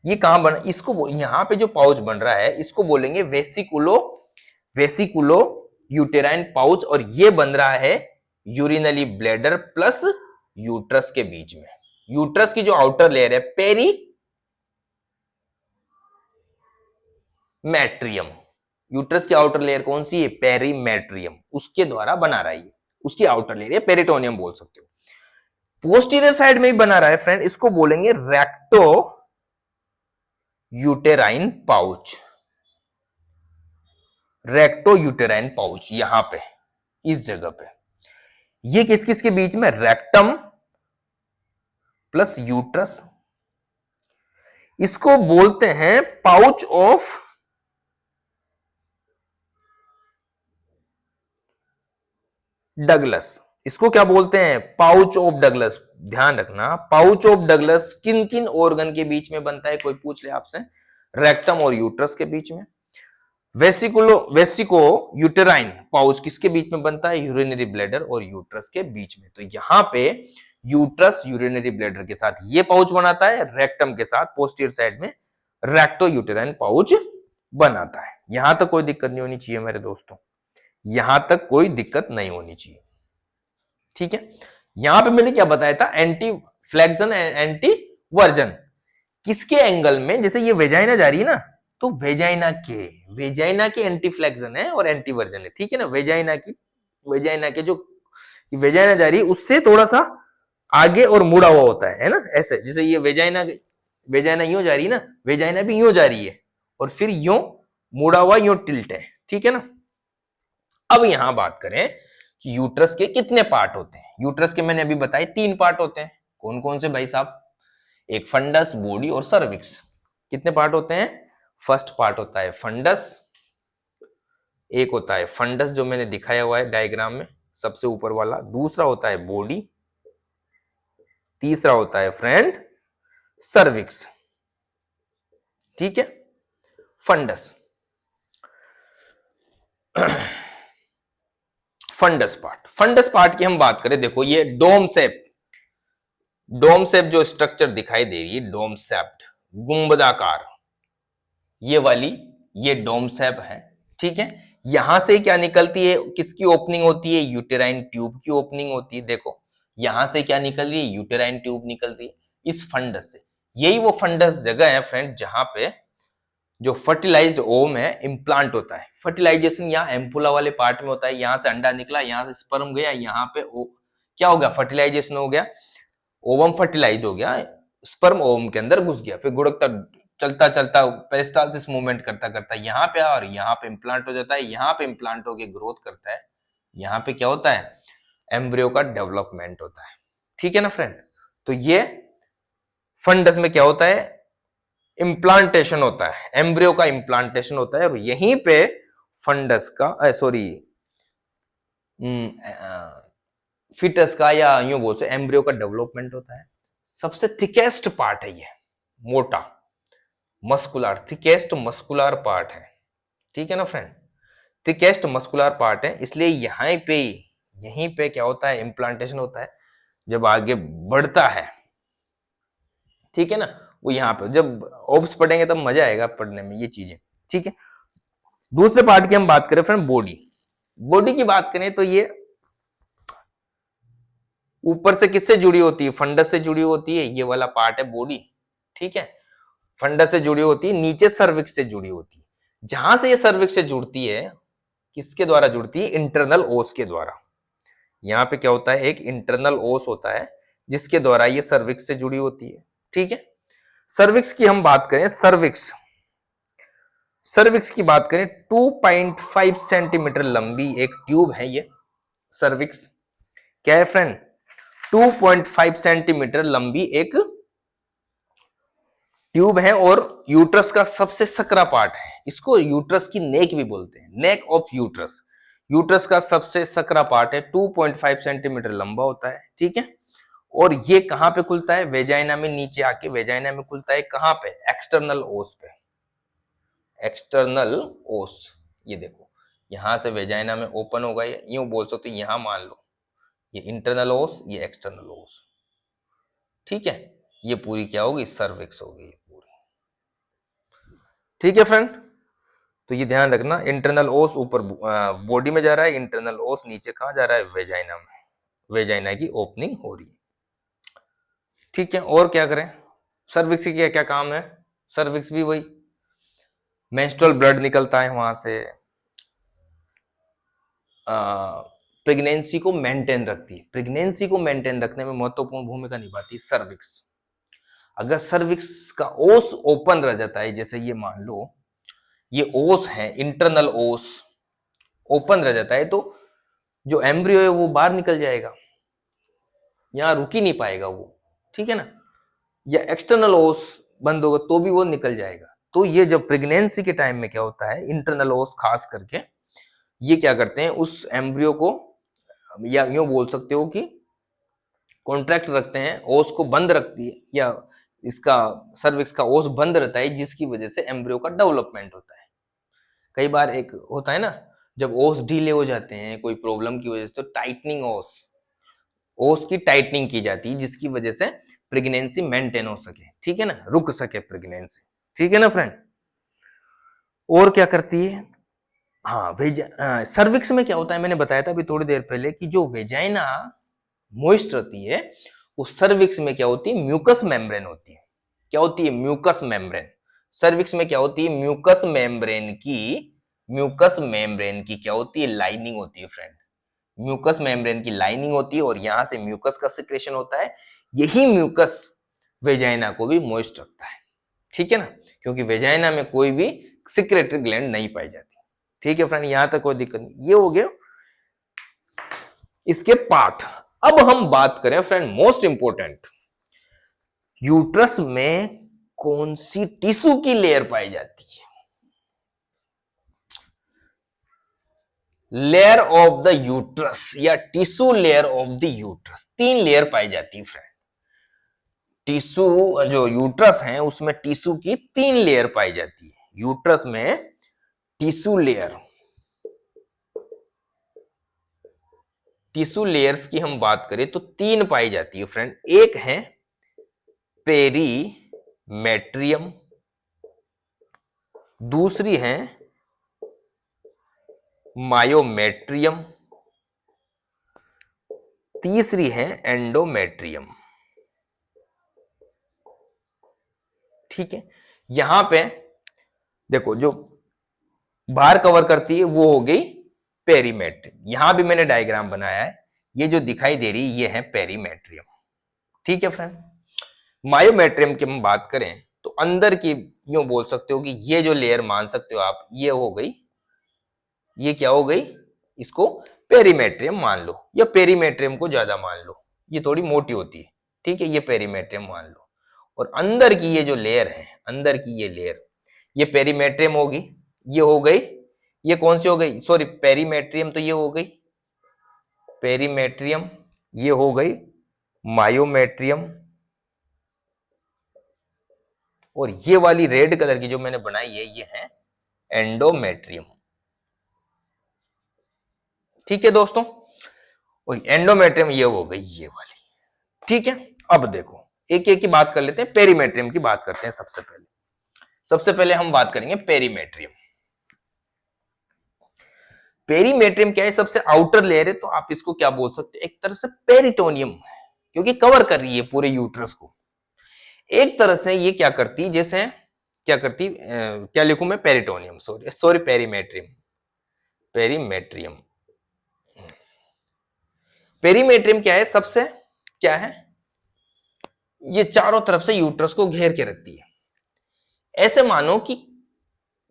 ये कहां बन, इसको यहां पे जो पाउच बन रहा है इसको बोलेंगे वेसिकुलो यूटेराइन पाउच, और ये बन रहा है यूरिनरी ब्लैडर प्लस यूट्रस के बीच में। यूट्रस की जो आउटर लेयर है पेरी मैट्रियम, यूट्रस की आउटर लेयर कौन सी है, पेरीमेट्रियम, उसके द्वारा बना रहा है, उसकी आउटर लेयर है, पेरिटोनियम बोल सकते हो। पोस्टीरियर साइड में ही बना रहा है फ्रेंड, इसको बोलेंगे recto uterine pouch. Recto uterine pouch यहां पे, इस जगह पे, ये किस किस के बीच में, रेक्टम प्लस यूट्रस, इसको बोलते हैं पाउच ऑफ डगलस। इसको क्या बोलते हैं, पाउच ऑफ डगलस। ध्यान रखना, पाउच ऑफ डगलस किन किन ऑर्गन के बीच में बनता है, कोई पूछ ले आपसे, रेक्टम और यूट्रस के बीच में। वेसिको यूटेराइन पाउच किसके बीच में बनता है, यूरिनरी ब्लैडर और यूट्रस के बीच में। तो यहां पे यूट्रस यूरिनरी ब्लैडर के साथ ये पाउच बनाता है, रेक्टम के साथ पोस्टीरियर साइड में रेक्टो यूटेराइन पाउच बनाता है। यहां तक कोई दिक्कत नहीं होनी चाहिए मेरे दोस्तों, यहां तक कोई दिक्कत नहीं होनी चाहिए, ठीक है। यहां पे मैंने क्या बताया था, एंटी फ्लेक्शन एंटी वर्जन, किसके एंगल में, जैसे ये वेजाइना जा रही है ना, तो वेजाइना के एंटी फ्लेक्शन है और एंटी वर्जन है, ठीक है ना। वेजाइना के जो वेजाइना जा रही है उससे थोड़ा सा आगे और मुड़ा हुआ होता है ना, ऐसे जैसे ये वेजाइना यूं जा रही है ना, वेजाइना भी यूं जा रही है और फिर यूं मुड़ा हुआ, यूं टिल्ट है, ठीक है ना। अब यहां बात करें कि यूट्रस के कितने पार्ट होते हैं। यूट्रस के मैंने अभी बताए 3 पार्ट होते हैं, कौन कौन से भाई साहब, एक फंडस, बॉडी और सर्विक्स। कितने पार्ट होते हैं, फर्स्ट पार्ट होता है फंडस, एक होता है फंडस जो मैंने दिखाया हुआ है डायग्राम में सबसे ऊपर वाला, दूसरा होता है बॉडी, तीसरा होता है फ्रेंड सर्विक्स, ठीक है। फंडस फंडस पार्ट की हम बात करें, देखो ये डोम शेप जो स्ट्रक्चर दिखाई दे रही है, डोम शेप्ड गुंबदाकार, ये वाली, ये डोम शेप है, ठीक है। यहां से क्या निकलती है, किसकी ओपनिंग होती है, यूटेराइन ट्यूब की ओपनिंग होती है। देखो यहां से क्या निकल रही है, यूटेराइन ट्यूब निकल रही है इस फंडस से। यही वो फंडस जगह है फ्रेंड जहां पे जो फर्टिलाइज्ड ओम है इम्प्लांट होता है। फर्टिलाइजेशन यहाँ एम्पुला वाले पार्ट में होता है, यहां से अंडा निकला, यहां से स्पर्म गया, यहाँ पे क्या हो गया, फर्टिलाइजेशन हो गया, ओवम फर्टिलाइज हो गया, स्पर्म ओवम के अंदर घुस गया, फिर गुड़कता चलता चलता पेरिस्टालसिस मूवमेंट करता करता यहाँ पे और यहाँ पे इम्प्लांट हो जाता है, यहाँ पे इम्प्लांट होकर ग्रोथ करता है, यहाँ पे क्या होता है, एम्ब्रियो का डेवलपमेंट होता है, ठीक है ना फ्रेंड। तो ये फंडस में क्या होता है, इम्प्लांटेशन होता है, एम्ब्रियो का इम्प्लांटेशन होता है, और यहीं पे फंडस का सॉरी फिटस का, या यूं बोल सकते एम्ब्रियो का डेवलपमेंट होता है। सबसे थिकेस्ट पार्ट है ये, मोटा मस्कुलर, थिकेस्ट मस्कुलर पार्ट है, ठीक है ना फ्रेंड, थिकेस्ट मस्कुलर पार्ट है, इसलिए यहीं पे क्या होता है, इम्प्लांटेशन होता है जब आगे बढ़ता है, ठीक है ना। वो यहाँ पे जब ओब्स पढ़ेंगे तब मजा आएगा पढ़ने में ये चीजें, ठीक है। दूसरे पार्ट की हम बात करें फ्रेंड, बॉडी की बात करें तो ये ऊपर से किससे जुड़ी होती है, फंडस से जुड़ी होती है, ये वाला पार्ट है बॉडी, ठीक है। फंडस से जुड़ी होती है, नीचे सर्विक्स से जुड़ी होती है। जहां से ये सर्विक्स से जुड़ती है, किसके द्वारा जुड़ती है, इंटरनल ओस के द्वारा। यहाँ पे क्या होता है, एक इंटरनल ओस होता है जिसके द्वारा ये सर्विक्स से जुड़ी होती है, ठीक है। सर्विक्स की हम बात करें, सर्विक्स की बात करें, 2.5 सेंटीमीटर लंबी एक ट्यूब है ये सर्विक्स। क्या है फ्रेंड, 2.5 सेंटीमीटर लंबी एक ट्यूब है, और यूट्रस का सबसे सकरा पार्ट है, इसको यूट्रस की नेक भी बोलते हैं, नेक ऑफ यूट्रस। यूट्रस का सबसे सकरा पार्ट है, 2.5 सेंटीमीटर लंबा होता है, ठीक है। और ये कहां पे खुलता है, वेजाइना में, नीचे आके वेजाइना में खुलता है, कहां पे, एक्सटर्नल ओस पे, एक्सटर्नल ओस। ये देखो यहां से वेजाइना में ओपन होगा, ये यूं बोल सकते, यहां मान लो ये इंटरनल ओस, ये एक्सटर्नल ओस, ठीक है। ये पूरी क्या होगी, सर्विक्स होगी ये पूरी, ठीक है फ्रेंड। तो ये ध्यान रखना, इंटरनल ओस ऊपर बॉडी में जा रहा है, इंटरनल ओस नीचे कहां जा रहा है, वेजाइना में, वेजाइना की ओपनिंग हो रही है, ठीक है। और क्या करें, सर्विक्स की क्या क्या काम है, सर्विक्स भी वही, मेंस्ट्रुअल ब्लड निकलता है वहां से, प्रेगनेंसी को मेंटेन रखती है। प्रेगनेंसी को मेंटेन रखने में महत्वपूर्ण भूमिका निभाती है सर्विक्स। अगर सर्विक्स का ओस ओपन रह जाता है, जैसे ये मान लो ये ओस है, इंटरनल ओस ओपन रह जाता है, तो जो एम्ब्रियो है वो बाहर निकल जाएगा, यहां रुक ही नहीं पाएगा वो, ठीक है ना। या एक्सटर्नल ओस बंद होगा तो भी वो निकल जाएगा। तो ये जब प्रेगनेंसी के टाइम में क्या होता है, इंटरनल ओस खास करके ये क्या करते हैं, उस एम्ब्रियो को, या यूं बोल सकते हो कि कॉन्ट्रैक्ट रखते हैं, ओस को बंद रखती है, या इसका सर्विक्स का ओस बंद रहता है, जिसकी वजह से एम्ब्रियो का डेवलपमेंट होता है। कई बार एक होता है ना, जब ओस ढीले हो जाते हैं कोई प्रॉब्लम की वजह से, तो टाइटनिंग ओस की टाइटनिंग की जाती है, जिसकी वजह से प्रेगनेंसी मेंटेन हो सके, ठीक है ना, रुक सके प्रेगनेंसी, ठीक है ना फ्रेंड। और क्या करती है, हाँ सर्विक्स में क्या होता है, मैंने बताया था अभी थोड़ी देर पहले कि जो वेजाइना मोइस्ट रहती है, उस सर्विक्स में क्या होती है, म्यूकस मेम्ब्रेन होती है। क्या होती है, म्यूकस मेम्ब्रेन। सर्विक्स में क्या होती है, म्यूकस मेम्ब्रेन की क्या होती है, लाइनिंग होती है फ्रेंड। म्यूकस मेम्ब्रेन की लाइनिंग होती है और यहां से म्यूकस का सिक्रेशन होता है। यही म्यूकस वेजाइना को भी मॉइस्ट रखता है, ठीक है ना, क्योंकि वेजाइना में कोई भी सिक्रेटरी ग्लैंड नहीं पाई जाती, ठीक है फ्रेंड। यहां तक कोई दिक्कत नहीं। ये हो गया इसके पार्ट। अब हम बात करें फ्रेंड, मोस्ट इंपोर्टेंट, यूट्रस में कौन सी टिश्यू की लेयर पाई जाती है। लेयर ऑफ द यूट्रस या tissue layer of the uterus, 3 layer पाई जाती है फ्रेंड। टिश्यू जो यूट्रस है उसमें टिश्यू की 3 लेयर पाई जाती है। यूट्रस में टिश्यू लेयर्स की हम बात करें तो 3 पाई जाती है फ्रेंड। एक है पेरीमेट्रियम, दूसरी है मायोमेट्रियम, तीसरी है एंडोमेट्रियम, ठीक है। यहां पे देखो जो बाहर कवर करती है वो हो गई पेरीमेट्रियम। यहां भी मैंने डायग्राम बनाया है, ये जो दिखाई दे रही ये है पेरीमेट्रियम, ठीक है फ्रेंड। मायोमेट्रियम की हम बात करें तो अंदर की, यूं बोल सकते हो कि ये जो लेयर मान सकते हो आप, ये हो गई, ये क्या हो गई, इसको पेरीमेट्रियम मान लो, या पेरीमेट्रियम को ज्यादा मान लो, ये थोड़ी मोटी होती है, ठीक है, ये पेरीमेट्रियम मान लो। और अंदर की ये जो लेयर है, अंदर की ये लेयर, ये पेरीमेट्रियम होगी, ये हो गई, ये कौन सी हो गई, सॉरी पेरीमेट्रियम तो ये हो गई पेरीमेट्रियम, ये हो गई मायोमेट्रियम, और ये वाली रेड कलर की जो मैंने बनाई है ये है एंडोमेट्रियम, ठीक है दोस्तों। और एंडोमेट्रियम ये हो गई ये वाली, ठीक है। अब देखो एक एक की बात कर लेते हैं। पेरीमेट्रियम की बात करते हैं। सबसे पहले हम बात करेंगे पेरीमेट्रियम। पेरीमेट्रियम क्या है, सबसे आउटर लेयर है, तो आप इसको क्या बोल सकते हैं, एक तरह से पेरिटोनियम, क्योंकि कवर कर रही है पूरे यूट्रस को। एक तरह से ये क्या करती, जैसे क्या करती, क्या लिखूं मैं, पेरिटोनियम, सॉरी पेरीमेट्रियम। पेरीमेट्रियम क्या है, सबसे क्या है, ये चारों तरफ से यूट्रस को घेर के रखती है। ऐसे मानो कि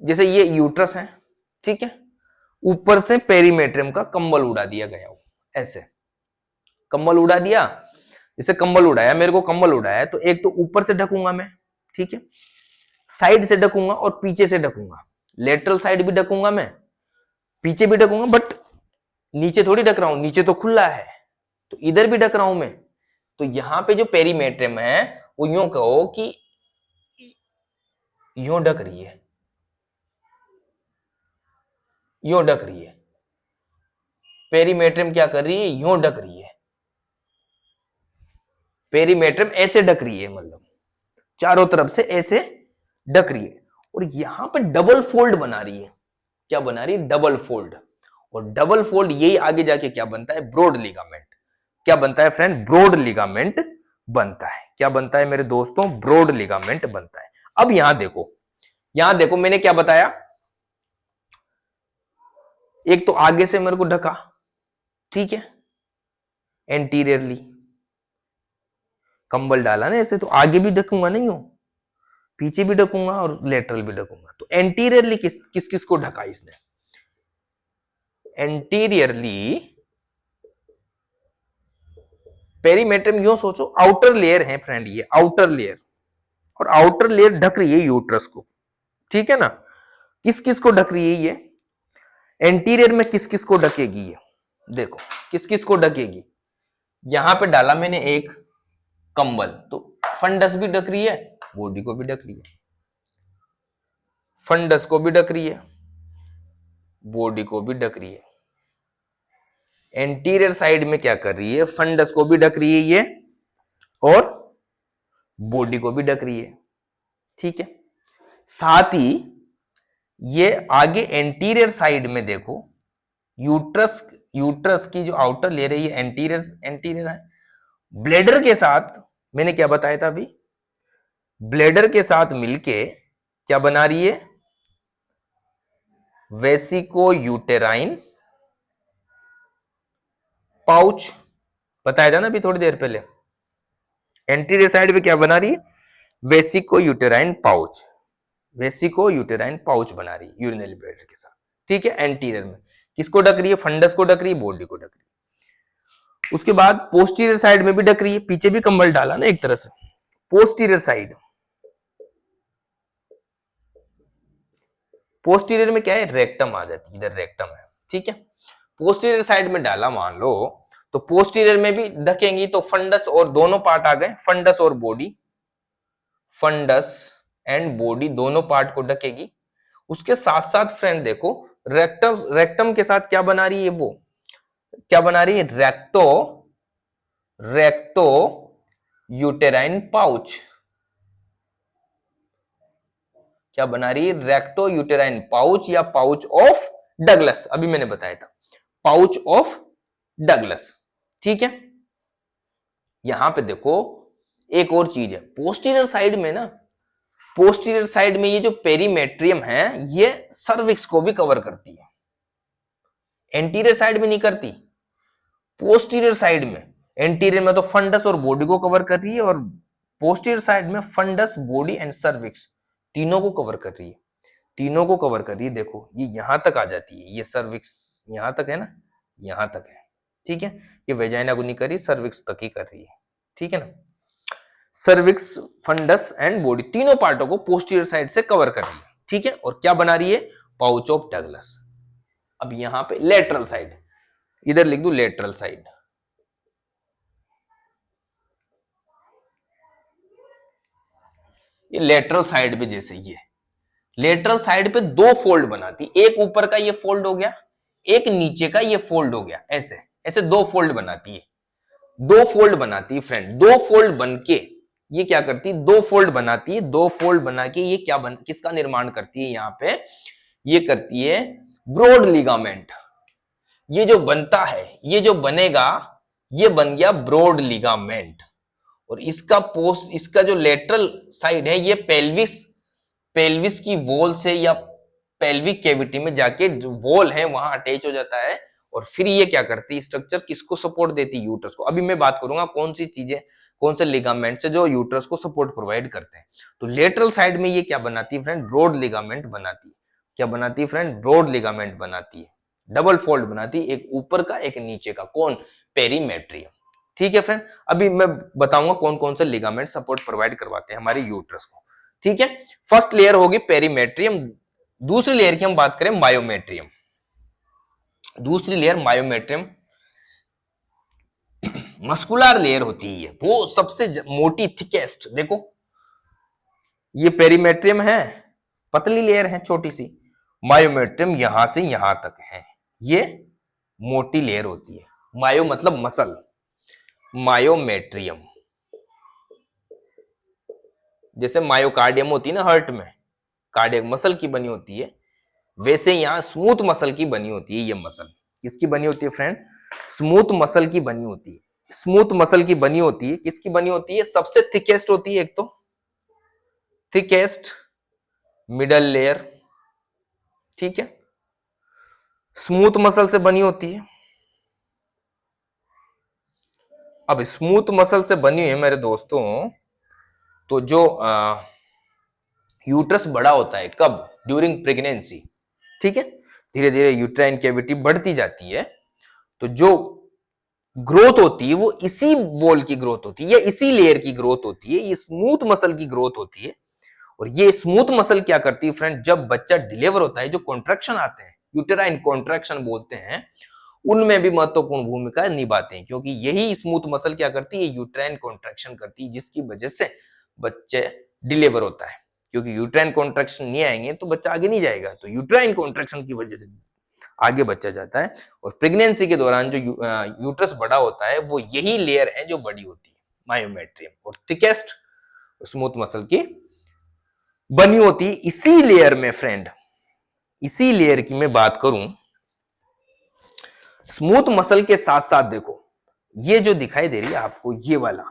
जैसे ये यूट्रस है, ठीक है, ऊपर से पेरीमेट्रियम का कंबल उड़ा दिया गया हो, ऐसे कंबल उड़ा दिया, जैसे कंबल उड़ाया, मेरे को कंबल उड़ाया, तो एक तो ऊपर से ढकूंगा मैं, ठीक है, साइड से ढकूंगा और पीछे से ढकूंगा, लेटरल साइड भी ढकूंगा मैं, पीछे भी ढकूंगा, बट नीचे थोड़ी ढक रहा हूं, नीचे तो खुला है, तो इधर भी ढक रहा हूं मैं। तो यहां पे जो पेरीमेट्रियम है वो यूं कहो कि यूं ढक रही है, यूं ढक रही है। पेरीमेट्रियम क्या कर रही है, यूं ढक रही है। पेरीमेट्रियम ऐसे ढक रही है, मतलब चारों तरफ से ऐसे ढक रही है, और यहां पे डबल फोल्ड बना रही है। क्या बना रही है, डबल फोल्ड। और डबल फोल्ड यही आगे जाके क्या बनता है, ब्रॉड लिगामेंट। क्या बनता है फ्रेंड, ब्रॉड लिगामेंट बनता है। क्या बनता है मेरे दोस्तों, ब्रॉड लिगामेंट बनता है। अब यहां देखो मैंने क्या बताया, एक तो आगे से मेरे को ढका, ठीक है, एंटीरियरली कंबल डाला ना ऐसे, तो आगे भी ढकूंगा नहीं हूं, पीछे भी ढकूंगा और लेटरल भी ढकूंगा। तो एंटीरियरली किस किस किस को ढका इसने? एंटीरियरली पेरीमेट्रियम, यूं सोचो आउटर लेयर है फ्रेंड, ये आउटर लेयर, और आउटर लेयर ढक रही है यूट्रस को, ठीक है ना। किस किस को ढक रही है ये? एंटीरियर में किस किस को ढकेगी ये? देखो किस किस को ढकेगी। यहां पे डाला मैंने एक कंबल, तो फंडस भी ढक रही है, बॉडी को भी ढक रही है, फंडस को भी ढक रही है, बॉडी को भी ढक रही है। एंटीरियर साइड में क्या कर रही है? फंडस को भी ढक रही है ये, और बॉडी को भी ढक रही है, ठीक है। साथ ही ये आगे एंटीरियर साइड में देखो, यूट्रस यूट्रस की जो आउटर ले रही है एंटीरियर एंटीरियर है, ब्लेडर के साथ, मैंने क्या बताया था अभी, ब्लेडर के साथ मिलके क्या बना रही है? वेसिको यूटेराइन पाउच, बताया था ना अभी थोड़ी देर पहले। एंटीरियर साइड पे क्या बना रही है? Vesico uterine pouch, vesico uterine pouch बना रही है यूरिनरी ब्लैडर के साथ, ठीक है। एंटीरियर में किसको ढक रही है? फंडस को ढक रही है, बॉडी को ढक रही है। उसके बाद पोस्टीरियर साइड में भी ढक रही है, पीछे भी कंबल डाला ना एक तरह से। पोस्टीरियर साइड, पोस्टीरियर में क्या है? रेक्टम आ जाती है, इधर रेक्टम है, ठीक है। पोस्टीरियर साइड में डाला मान लो, तो पोस्टीरियर में भी ढकेंगी, तो फंडस और दोनों पार्ट आ गए, फंडस और बॉडी, फंडस एंड बॉडी दोनों पार्ट को ढकेगी। उसके साथ साथ फ्रेंड देखो, रेक्टम रेक्टम के साथ क्या बना रही है? वो क्या बना रही है? रेक्टो रेक्टो यूटेराइन पाउच, क्या बना रही है? रेक्टो यूटेराइन पाउच या पाउच ऑफ डगलस, अभी मैंने बताया था पाउच ऑफ डगलस, ठीक है। यहां पे देखो एक और चीज है, पोस्टीरियर साइड में ना, पोस्टीरियर साइड में ये जो पेरीमेट्रियम है ये सर्विक्स को भी कवर करती है, एंटीरियर साइड में नहीं करती, पोस्टीरियर साइड में। एंटीरियर में तो फंडस और बॉडी को कवर कर रही है, और पोस्टीरियर साइड में फंडस, बॉडी एंड सर्विक्स तीनों को कवर कर रही है, तीनों को कवर कर रही है। देखो ये यहां तक आ जाती है, ये सर्विक्स यहां तक है ना, यहां तक है, ठीक है। ये वेजाइना को नहीं कर रही, सर्विक्स तक ही कर रही है, ठीक है ना। सर्विक्स, फंडस एंड बॉडी तीनों पार्टों को पोस्टीरियर साइड से कवर कर रही है, ठीक है। और क्या बना रही है? Pouch of Douglas. अब यहां पे लेटरल साइड, इधर लिख दू लेटरल साइड, ये लेटरल साइड पे, जैसे ये लेटरल साइड पे दो फोल्ड बनाती, एक ऊपर का ये फोल्ड हो गया, एक नीचे का ये फोल्ड हो गया, ऐसे ऐसे दो फोल्ड बनाती है, दो फोल्ड बनाती है फ्रेंड, दो फोल्ड बनके ये क्या करती है? दो फोल्ड बनाती है, दो फोल्ड बना के ये क्या किसका निर्माण करती है? यहां पे ये करती है ब्रॉड लिगामेंट। ये जो बनता है, ये जो बनेगा, ये बन गया ब्रॉड लिगामेंट। और इसका जो लेटरल साइड है, ये पेल्विस पेल्विस की वॉल से या पेल्विक कैविटी में जाके जो वॉल है वहां अटैच हो जाता है, और फिर ये क्या करती है? स्ट्रक्चर किसको सपोर्ट देती है? यूट्रस को। अभी मैं बात करूंगा कौन सी चीजें, कौन से लिगामेंट से जो यूट्रस को सपोर्ट प्रोवाइड करते हैं। तो लेटरल साइड में ये क्या बनाती है फ्रेंड? ब्रॉड लिगामेंट बनाती है। क्या बनाती है फ्रेंड? ब्रॉड लिगामेंट बनाती है, डबल फोल्ड बनाती है, एक ऊपर का एक नीचे का। कौन? पेरीमेट्रियम, ठीक है फ्रेंड। अभी मैं बताऊंगा कौन कौन से लिगामेंट सपोर्ट प्रोवाइड करवाते हैं हमारे यूट्रस को, ठीक है। फर्स्ट लेयर होगी पेरीमेट्रियम, दूसरी लेयर की हम बात करें मायोमेट्रियम, दूसरी लेयर मायोमेट्रियम मस्कुलर लेयर होती है, वो सबसे मोटी थिकेस्ट। देखो ये पेरीमेट्रियम है, पतली लेयर है छोटी सी, मायोमेट्रियम यहां से यहां तक है, ये मोटी लेयर होती है। मायो मतलब मसल, मायोमेट्रियम, जैसे मायोकार्डियम होती है ना हार्ट में, कार्डियक मसल की बनी होती है, वैसे यहां स्मूथ मसल की बनी होती है। ये मसल किसकी बनी होती है फ्रेंड? स्मूथ मसल की बनी होती है। स्मूथ मसल की बनी होती है, किसकी बनी होती है? सबसे थिकेस्ट होती है, एक तो थिकेस्ट मिडल लेयर, ठीक है, स्मूथ मसल से बनी होती है। अब स्मूथ मसल से बनी हुई है मेरे दोस्तों, तो जो यूट्रस बड़ा होता है कब? ड्यूरिंग प्रेगनेंसी, ठीक है। धीरे धीरे यूट्राइन कैविटी बढ़ती जाती है, तो जो ग्रोथ होती है वो इसी वॉल की ग्रोथ होती है या इसी लेयर की ग्रोथ होती है, ये स्मूथ मसल की ग्रोथ होती है। और ये स्मूथ मसल क्या करती है फ्रेंड, जब बच्चा डिलीवर होता है, जो कॉन्ट्रैक्शन आते हैं, यूटेराइन कॉन्ट्रैक्शन बोलते हैं, उनमें भी महत्वपूर्ण भूमिका निभाते हैं, क्योंकि यही स्मूथ मसल क्या करती है, यूटेराइन कॉन्ट्रैक्शन करती है, जिसकी वजह से बच्चे डिलीवर होता है। क्योंकि यूटेराइन कॉन्ट्रैक्शन नहीं आएंगे तो बच्चा आगे नहीं जाएगा, तो यूटेराइन कॉन्ट्रैक्शन की वजह से आगे बच्चा जाता है। और प्रेगनेंसी के दौरान जो यूट्रस बड़ा होता है वो यही लेयर है जो बड़ी होती है, मायोमेट्रियम, और थिकेस्ट स्मूथ मसल की बनी होती है इसी लेयर में फ्रेंड। इसी लेयर की मैं बात करूं, स्मूथ मसल के साथ साथ देखो ये जो दिखाई दे रही है आपको, ये वाला,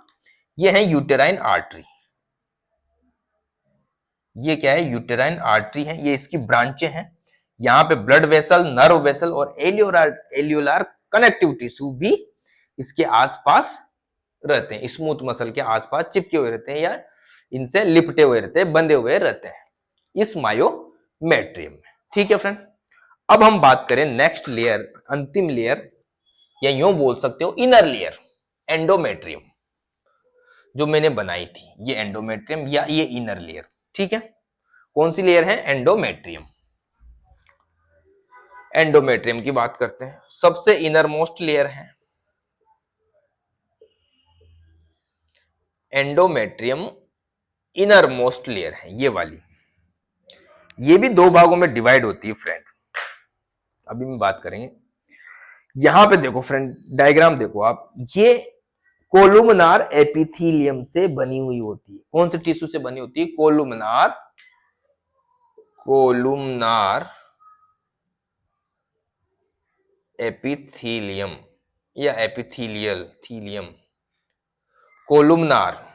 ये है यूटेराइन आर्टरी। ये क्या है? यूटेराइन आर्टरी है, ये इसकी ब्रांचें हैं। यहां पे ब्लड वेसल, नर्व वेसल और एलियोलार कनेक्टिव टिश्यू भी इसके आसपास रहते हैं, स्मूथ मसल के आसपास चिपके हुए रहते हैं या इनसे लिपटे हुए रहते हैं, बंधे हुए रहते हैं इस मायोमेट्रियम में। ठीक है फ्रेंड, अब हम बात करें नेक्स्ट लेयर, अंतिम लेयर, या यूं बोल सकते हो इनर लेयर, एंडोमेट्रियम, जो मैंने बनाई थी, ये एंडोमेट्रियम या ये इनर लेयर। ठीक है, कौन सी लेयर है? एंडोमेट्रियम। एंडोमेट्रियम की बात करते हैं, सबसे इनर मोस्ट लेयर है एंडोमेट्रियम, इनर मोस्ट लेयर है ये वाली। ये भी दो भागों में डिवाइड होती है फ्रेंड, अभी हम बात करेंगे। यहां पे देखो फ्रेंड, डायग्राम देखो आप, ये कोलुमनार एपिथीलियम से बनी हुई होती है। कौन से टिश्यू से बनी होती है? कोलुमनार एपिथीलियम या एपिथीलियम। कोलुमनार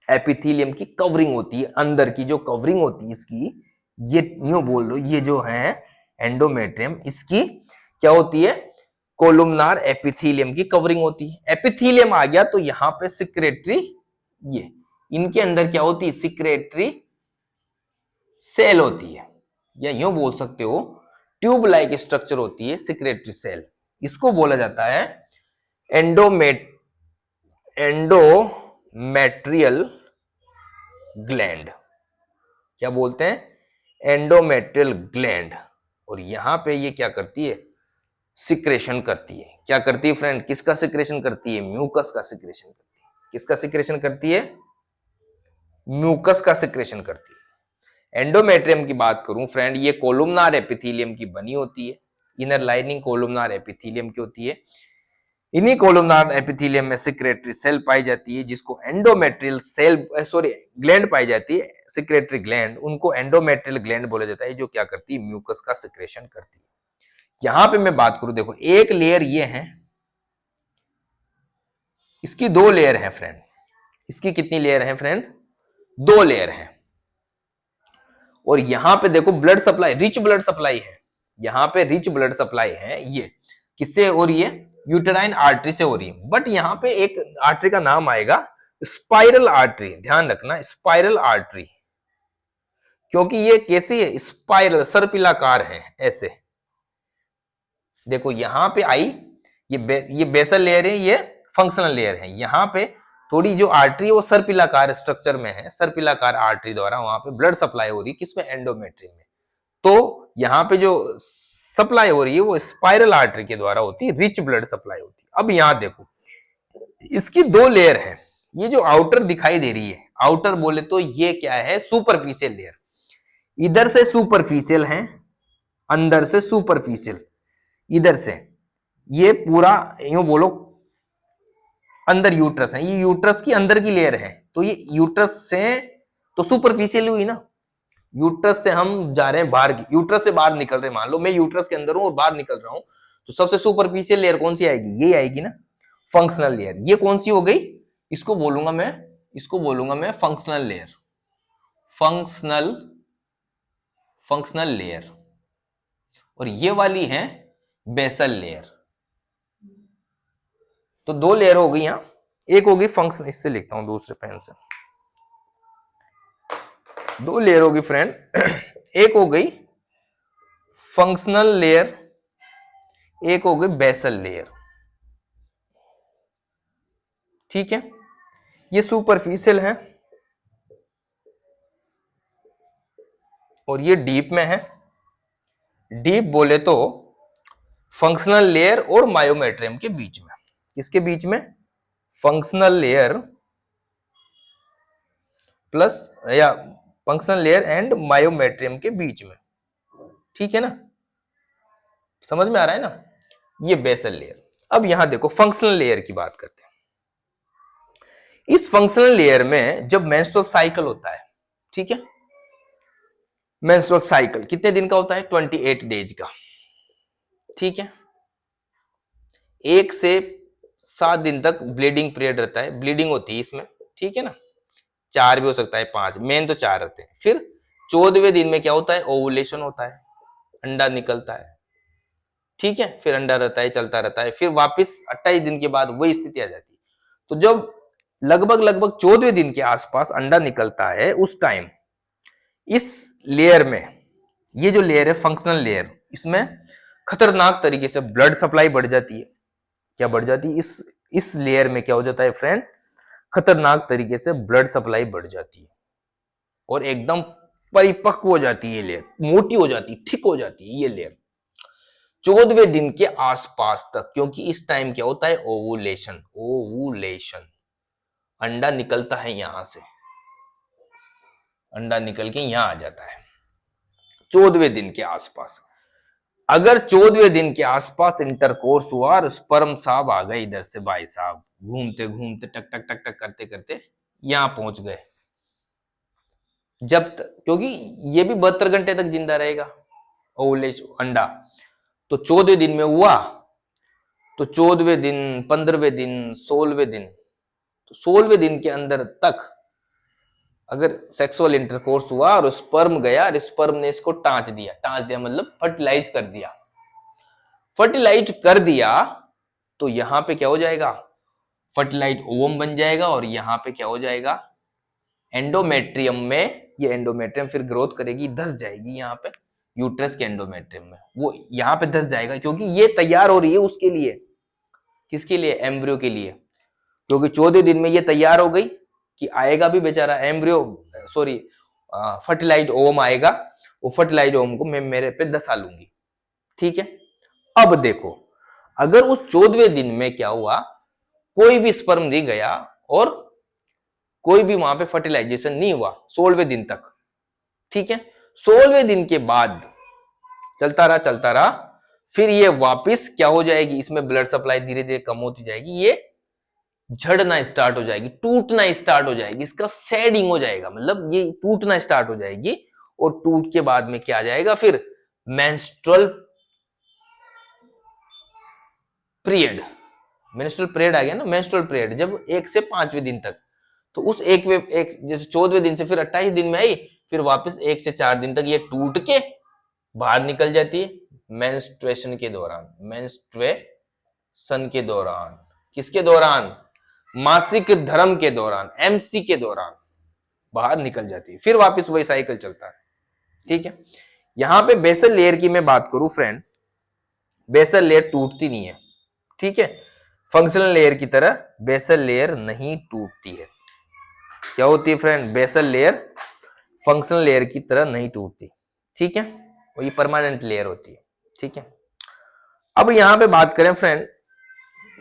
एपिथीलियम की कवरिंग होती है, अंदर की जो कवरिंग होती है इसकी, ये यूं बोल लो, ये जो है एंडोमेट्रियम, इसकी क्या होती है? कोलुमनार एपिथीलियम की कवरिंग होती है। एपिथीलियम आ गया तो यहां पे सिक्रेटरी, ये इनके अंदर क्या होती है? सिक्रेटरी सेल होती है, या यूं बोल सकते हो ट्यूब लाइक स्ट्रक्चर होती है सिक्रेटरी सेल। इसको बोला जाता है एंडोमेट्रियल ग्लैंड। क्या बोलते हैं? Endometrial gland. और यहां पे ये क्या करती है? सिक्रेशन करती है। क्या करती है फ्रेंड? किसका सिक्रेशन करती है? म्यूकस का सिक्रेशन करती है। किसका सिक्रेशन करती है? म्यूकस का सिक्रेशन करती है। एंडोमेट्रियम की बात करूं फ्रेंड, ये कोलुमनार एपिथेलियम की बनी होती है, इनर लाइनिंग कोलुमनार एपिथेलियम की होती है। इन्हीं कोलुमनार एपिथेलियम में सिक्रेटरी सेल पाई जाती है, जिसको एंडोमेट्रियल सेल ग्लैंड पाई जाती है, सिक्रेटरी ग्लैंड, उनको एंडोमेट्रियल ग्लैंड बोला जाता है, जो क्या करती है? म्यूकस का सिक्रेशन करती है। यहां पे मैं बात करूं, देखो एक लेयर ये है, इसकी दो लेयर है फ्रेंड। इसकी कितनी लेयर है फ्रेंड? दो लेयर है। और यहां पे देखो blood supply, rich blood supply है, यहां पे रिच ब्लड सप्लाई है। ये किससे हो रही है? यूटेराइन आर्टरी से हो रही है। बट यहां पे एक आर्टरी का नाम आएगा, स्पाइरल आर्टरी। ध्यान रखना, स्पाइरल आर्टरी, क्योंकि ये कैसी है? स्पाइरल, सर्पिलाकार है ऐसे। देखो यहां पे आई, ये बेसल लेयर है, ये फंक्शनल लेयर है। यहां पे थोड़ी जो आर्टरी है वो सर्पिलाकार स्ट्रक्चर में है, सर्पिलाकार आर्टरी द्वारा वहां पे ब्लड सप्लाई हो रही है, किसमें? एंडोमेट्रियम में। तो यहां पे जो सप्लाई हो रही है वो स्पाइरल आर्टरी के द्वारा होती है, रिच ब्लड सप्लाई होती है। अब यहां देखो, इसकी दो लेयर है। ये जो आउटर दिखाई दे रही है, आउटर बोले तो ये क्या है? Superficial layer. इधर से सुपरफिशियल है, अंदर से सुपरफिशियल, इधर से ये पूरा यूं बोलो अंदर यूट्रस है, ये यूट्रस की अंदर की लेयर है। तो ये यूट्रस से तो सुपरफिशियल हुई ना, यूट्रस से हम जा रहे हैं बाहर की, यूट्रस से बाहर निकल रहे हैं। मान लो मैं यूट्रस के अंदर हूं और बाहर निकल रहा हूं, तो सबसे सुपरफिशियल लेयर कौन सी आएगी? ये आएगी ना, फंक्शनल लेयर। ये कौन सी हो गई? इसको बोलूंगा मैं फंक्शनल लेयर, फंक्शनल लेयर। और ये वाली है बेसल लेयर। तो दो लेयर हो गई यहां, एक होगी फंक्शन, इससे लिखता हूं दूसरे पेन से, दो लेयर होगी फ्रेंड, एक हो गई फंक्शनल लेयर, एक हो गई बेसल लेयर। ठीक है, ये सुपरफिशियल है और ये डीप में है। डीप बोले तो फंक्शनल लेयर और मायोमेट्रियम के बीच में। किसके बीच में? फंक्शनल लेयर प्लस या फंक्शनल लेयर एंड मायोमेट्रियम के बीच में। ठीक है ना, समझ में आ रहा है ना, ये बेसल लेयर। अब यहां देखो फंक्शनल लेयर की बात करते हैं। इस फंक्शनल लेयर में जब मेंस्ट्रुअल साइकिल होता है, ठीक है, मेंस्ट्रुअल साइकिल कितने दिन का होता है? 28 डेज का। ठीक है, 1 से 7 दिन तक ब्लीडिंग पीरियड रहता है, ब्लीडिंग होती है इसमें। ठीक है ना, 4 भी हो सकता है, 5, मेन तो 4 रहते हैं। फिर 14वें दिन में क्या होता है? ओवुलेशन होता है, अंडा निकलता है। ठीक है, फिर अंडा रहता है, चलता रहता है, फिर वापस 28 दिन के बाद वही स्थिति आ जाती है। तो जब लगभग 14वें दिन के आसपास अंडा निकलता है, उस टाइम इस लेयर में, ये जो लेयर है फंक्शनल लेयर, इसमें खतरनाक तरीके से ब्लड सप्लाई बढ़ जाती है। क्या बढ़ जाती है? इस लेयर में क्या हो जाता है फ्रेंड? खतरनाक तरीके से ब्लड सप्लाई बढ़ जाती है और एकदम परिपक्व हो जाती है ये लेयर, मोटी हो जाती है, थिक हो जाती है ये लेयर 14वें दिन के आसपास तक, क्योंकि इस टाइम क्या होता है? ओवुलेशन। ओवुलेशन, अंडा निकलता है, यहां से अंडा निकल के यहां आ जाता है 14वें दिन के आसपास। अगर 14वें दिन के आसपास इंटरकोर्स हुआ और स्पर्म साहब आ गए इधर से, भाई साहब घूमते घूमते टक टक टक टक करते करते यहां पहुंच गए, जब तक, क्योंकि ये भी 72 घंटे तक जिंदा रहेगा ओवुलेशन अंडा, तो 14वें दिन में हुआ, तो 14वें दिन, 15वें दिन, 16वें दिन, तो 16वें दिन के अंदर तक अगर सेक्सुअल इंटरकोर्स हुआ और स्पर्म गया और स्पर्म ने इसको टांच दिया मतलब फर्टिलाइज कर दिया, फर्टिलाइज कर दिया, तो यहां पे क्या हो जाएगा? फर्टिलाइज ओवम बन जाएगा और यहां पे क्या हो जाएगा? एंडोमेट्रियम में, ये एंडोमेट्रियम फिर ग्रोथ करेगी, धस जाएगी यहां पे यूट्रस के एंडोमेट्रियम में, वो यहां पे धस जाएगा, क्योंकि ये तैयार हो रही है उसके लिए। किसके लिए? एम्ब्रियो के लिए। क्योंकि 14 दिन में ये तैयार हो गई कि आएगा भी बेचारा एम्ब्रियो, सॉरी फर्टिलाइज ओवम आएगा, वो फर्टिलाइज ओवम को मैं मेरे पे धसा लूंगी। ठीक है, अब देखो, अगर उस 14वें दिन में क्या हुआ? कोई भी स्पर्म नहीं गया और कोई भी वहां पे फर्टिलाइजेशन नहीं हुआ 16वें दिन तक। ठीक है, 16वें दिन के बाद चलता रहा, फिर ये वापस क्या हो जाएगी? इसमें ब्लड सप्लाई धीरे धीरे कम होती जाएगी, ये झड़ना स्टार्ट हो जाएगी, टूटना स्टार्ट हो जाएगी, इसका शेडिंग हो जाएगा, मतलब ये टूटना स्टार्ट हो जाएगी। और टूट के बाद में क्या आ जाएगा? फिर मेंस्ट्रुअल पीरियड। मेंस्ट्रुअल पीरियड आ गया ना, मेंस्ट्रुअल पीरियड जब 1 से 5वें दिन तक, तो उस एक जैसे 14वें दिन से फिर 28 दिन में आई, फिर वापस 1 से 4 दिन तक ये टूट के बाहर निकल जाती है मेंस्ट्रुएशन के दौरान। मेंस्ट्रुएशन के दौरान, किसके दौरान? मासिक धर्म के दौरान, एमसी के दौरान बाहर निकल जाती है, फिर वापस वही साइकिल चलता है। ठीक है, यहां पे बेसल लेयर की मैं बात करूं फ्रेंड, बेसल लेयर टूटती नहीं है। ठीक है, फंक्शनल लेयर की तरह बेसल लेयर नहीं टूटती है। क्या होती है friend? Basal layer functional layer की तरह नहीं टूटती। ठीक है, और ये परमानेंट लेयर होती है। ठीक है, अब यहां पे बात करें फ्रेंड,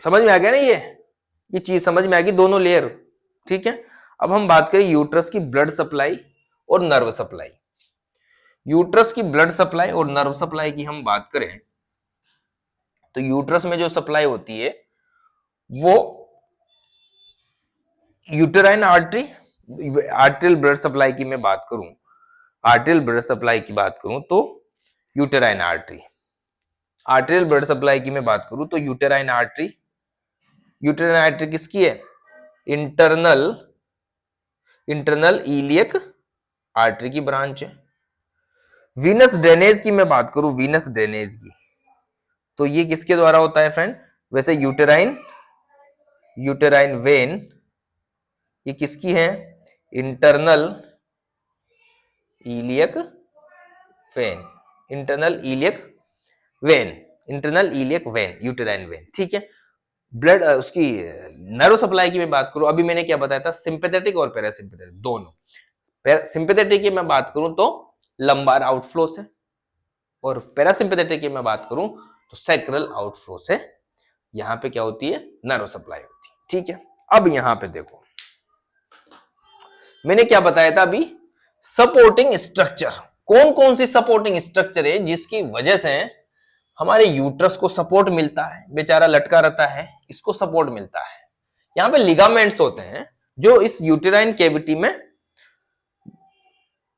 समझ में आ गया ना, ये चीज समझ में आ गई, दोनों लेयर। ठीक है, अब हम बात करें यूट्रस की ब्लड सप्लाई और नर्व सप्लाई। यूट्रस की ब्लड सप्लाई और नर्व सप्लाई की हम बात करें तो यूट्रस में जो सप्लाई होती है वो uterine artery, arterial blood supply की मैं बात करूं, आर्टरियल ब्लड सप्लाई की बात करूं तो uterine artery, arterial blood supply की मैं बात करूं तो यूटेराइन आर्टरी, यूटेराइन आर्टरी किसकी है? इंटरनल इलियक आर्टरी की ब्रांच है। वीनस ड्रेनेज की मैं बात करूं, वीनस ड्रेनेज की, तो ये किसके द्वारा होता है फ्रेंड? वैसे यूटेराइन यूटेराइन वेन, ये किसकी है? Internal iliac when, internal iliac when, internal iliac when, uterine when, ठीक है। ब्लड उसकी नर्व सप्लाई की मैं बात करूं, अभी मैंने क्या बताया था, सिंपैथेटिक और पैरासिम्पैथेटिक दोनों। सिंपैथेटिक की मैं बात करूं तो लंबार आउटफ्लो से, और पैरासिम्पैथेटिक की मैं बात करूं तो सैक्रल आउटफ्लो से। यहां पे क्या होती है? नर्व सप्लाई होती है, ठीक है। अब यहां पे देखो, मैंने क्या बताया था अभी, सपोर्टिंग स्ट्रक्चर। कौन कौन सी सपोर्टिंग स्ट्रक्चर है जिसकी वजह से हमारे यूट्रस को सपोर्ट मिलता है, बेचारा लटका रहता है, इसको सपोर्ट मिलता है। यहां पे लिगामेंट्स होते हैं जो इस यूटेराइन कैविटी में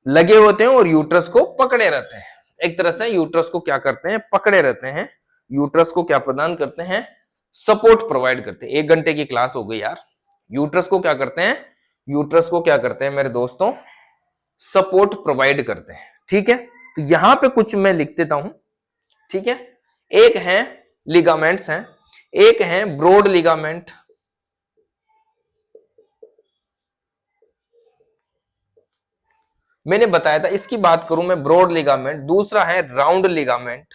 लगे होते हैं और यूट्रस को पकड़े रहते हैं। एक तरह से यूट्रस को क्या करते हैं? पकड़े रहते हैं। यूट्रस को क्या प्रदान करते हैं? सपोर्ट प्रोवाइड करते हैं। 1 घंटे की क्लास हो गई यार। यूट्रस को क्या करते हैं? यूट्रस को क्या करते हैं मेरे दोस्तों? सपोर्ट प्रोवाइड करते हैं, ठीक है। तो यहां पे कुछ मैं लिख देता हूं, ठीक है। एक है लिगामेंट्स हैं, एक है ब्रॉड लिगामेंट, मैंने बताया था इसकी बात करूं मैं, ब्रॉड लिगामेंट। दूसरा है round ligament,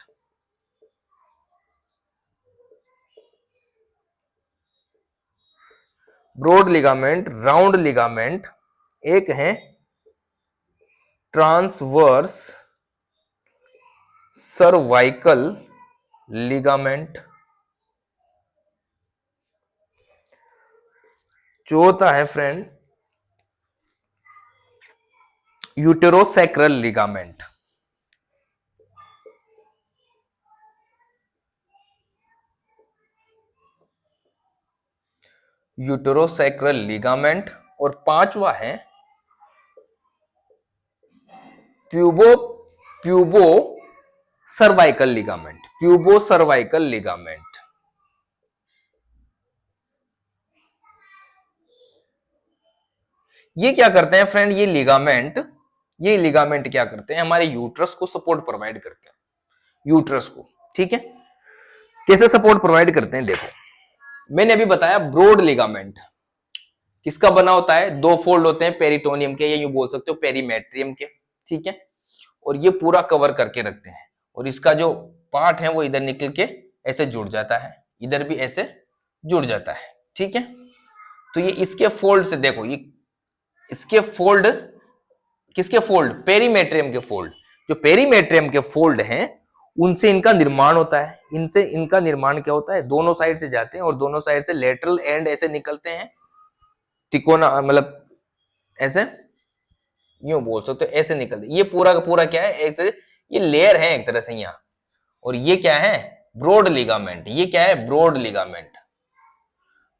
broad ligament, round ligament. एक है ट्रांसवर्स सर्वाइकल लिगामेंट। चौथा है friend uterosacral ligament. Uterosacral ligament. और पांचवा है pubo pubocervical ligament, pubocervical ligament. ये क्या करते हैं फ्रेंड? ये लिगामेंट क्या करते हैं? हमारे यूट्रस को सपोर्ट प्रोवाइड करते हैं, यूट्रस को, ठीक है। कैसे सपोर्ट प्रोवाइड करते हैं? देखो, मैंने अभी बताया ब्रॉड लिगामेंट किसका बना होता है? 2 फोल्ड होते हैं पेरिटोनियम के, या यूं बोल सकते हो पेरीमेट्रियम के, ठीक है। और ये पूरा कवर करके रखते हैं, और इसका जो पार्ट है वो इधर निकल के ऐसे जुड़ जाता है, इधर भी ऐसे जुड़ जाता है, ठीक है। तो ये इसके फोल्ड से देखो, ये इसके फोल्ड, किसके फोल्ड? पेरीमेट्रियम के फोल्ड। जो पेरीमेट्रियम के फोल्ड हैं उनसे इनका निर्माण होता है। इनसे इनका निर्माण क्या होता है? दोनों साइड से जाते हैं और दोनों साइड से लेटरल एंड ऐसे निकलते हैं, तिकोना, मतलब ऐसे, यूं बोल सकते हो ऐसे निकलते। ये पूरा का पूरा क्या है? एक ये लेयर है एक तरह से यहां, और ये क्या है? Broad ligament. ये क्या है? Broad ligament.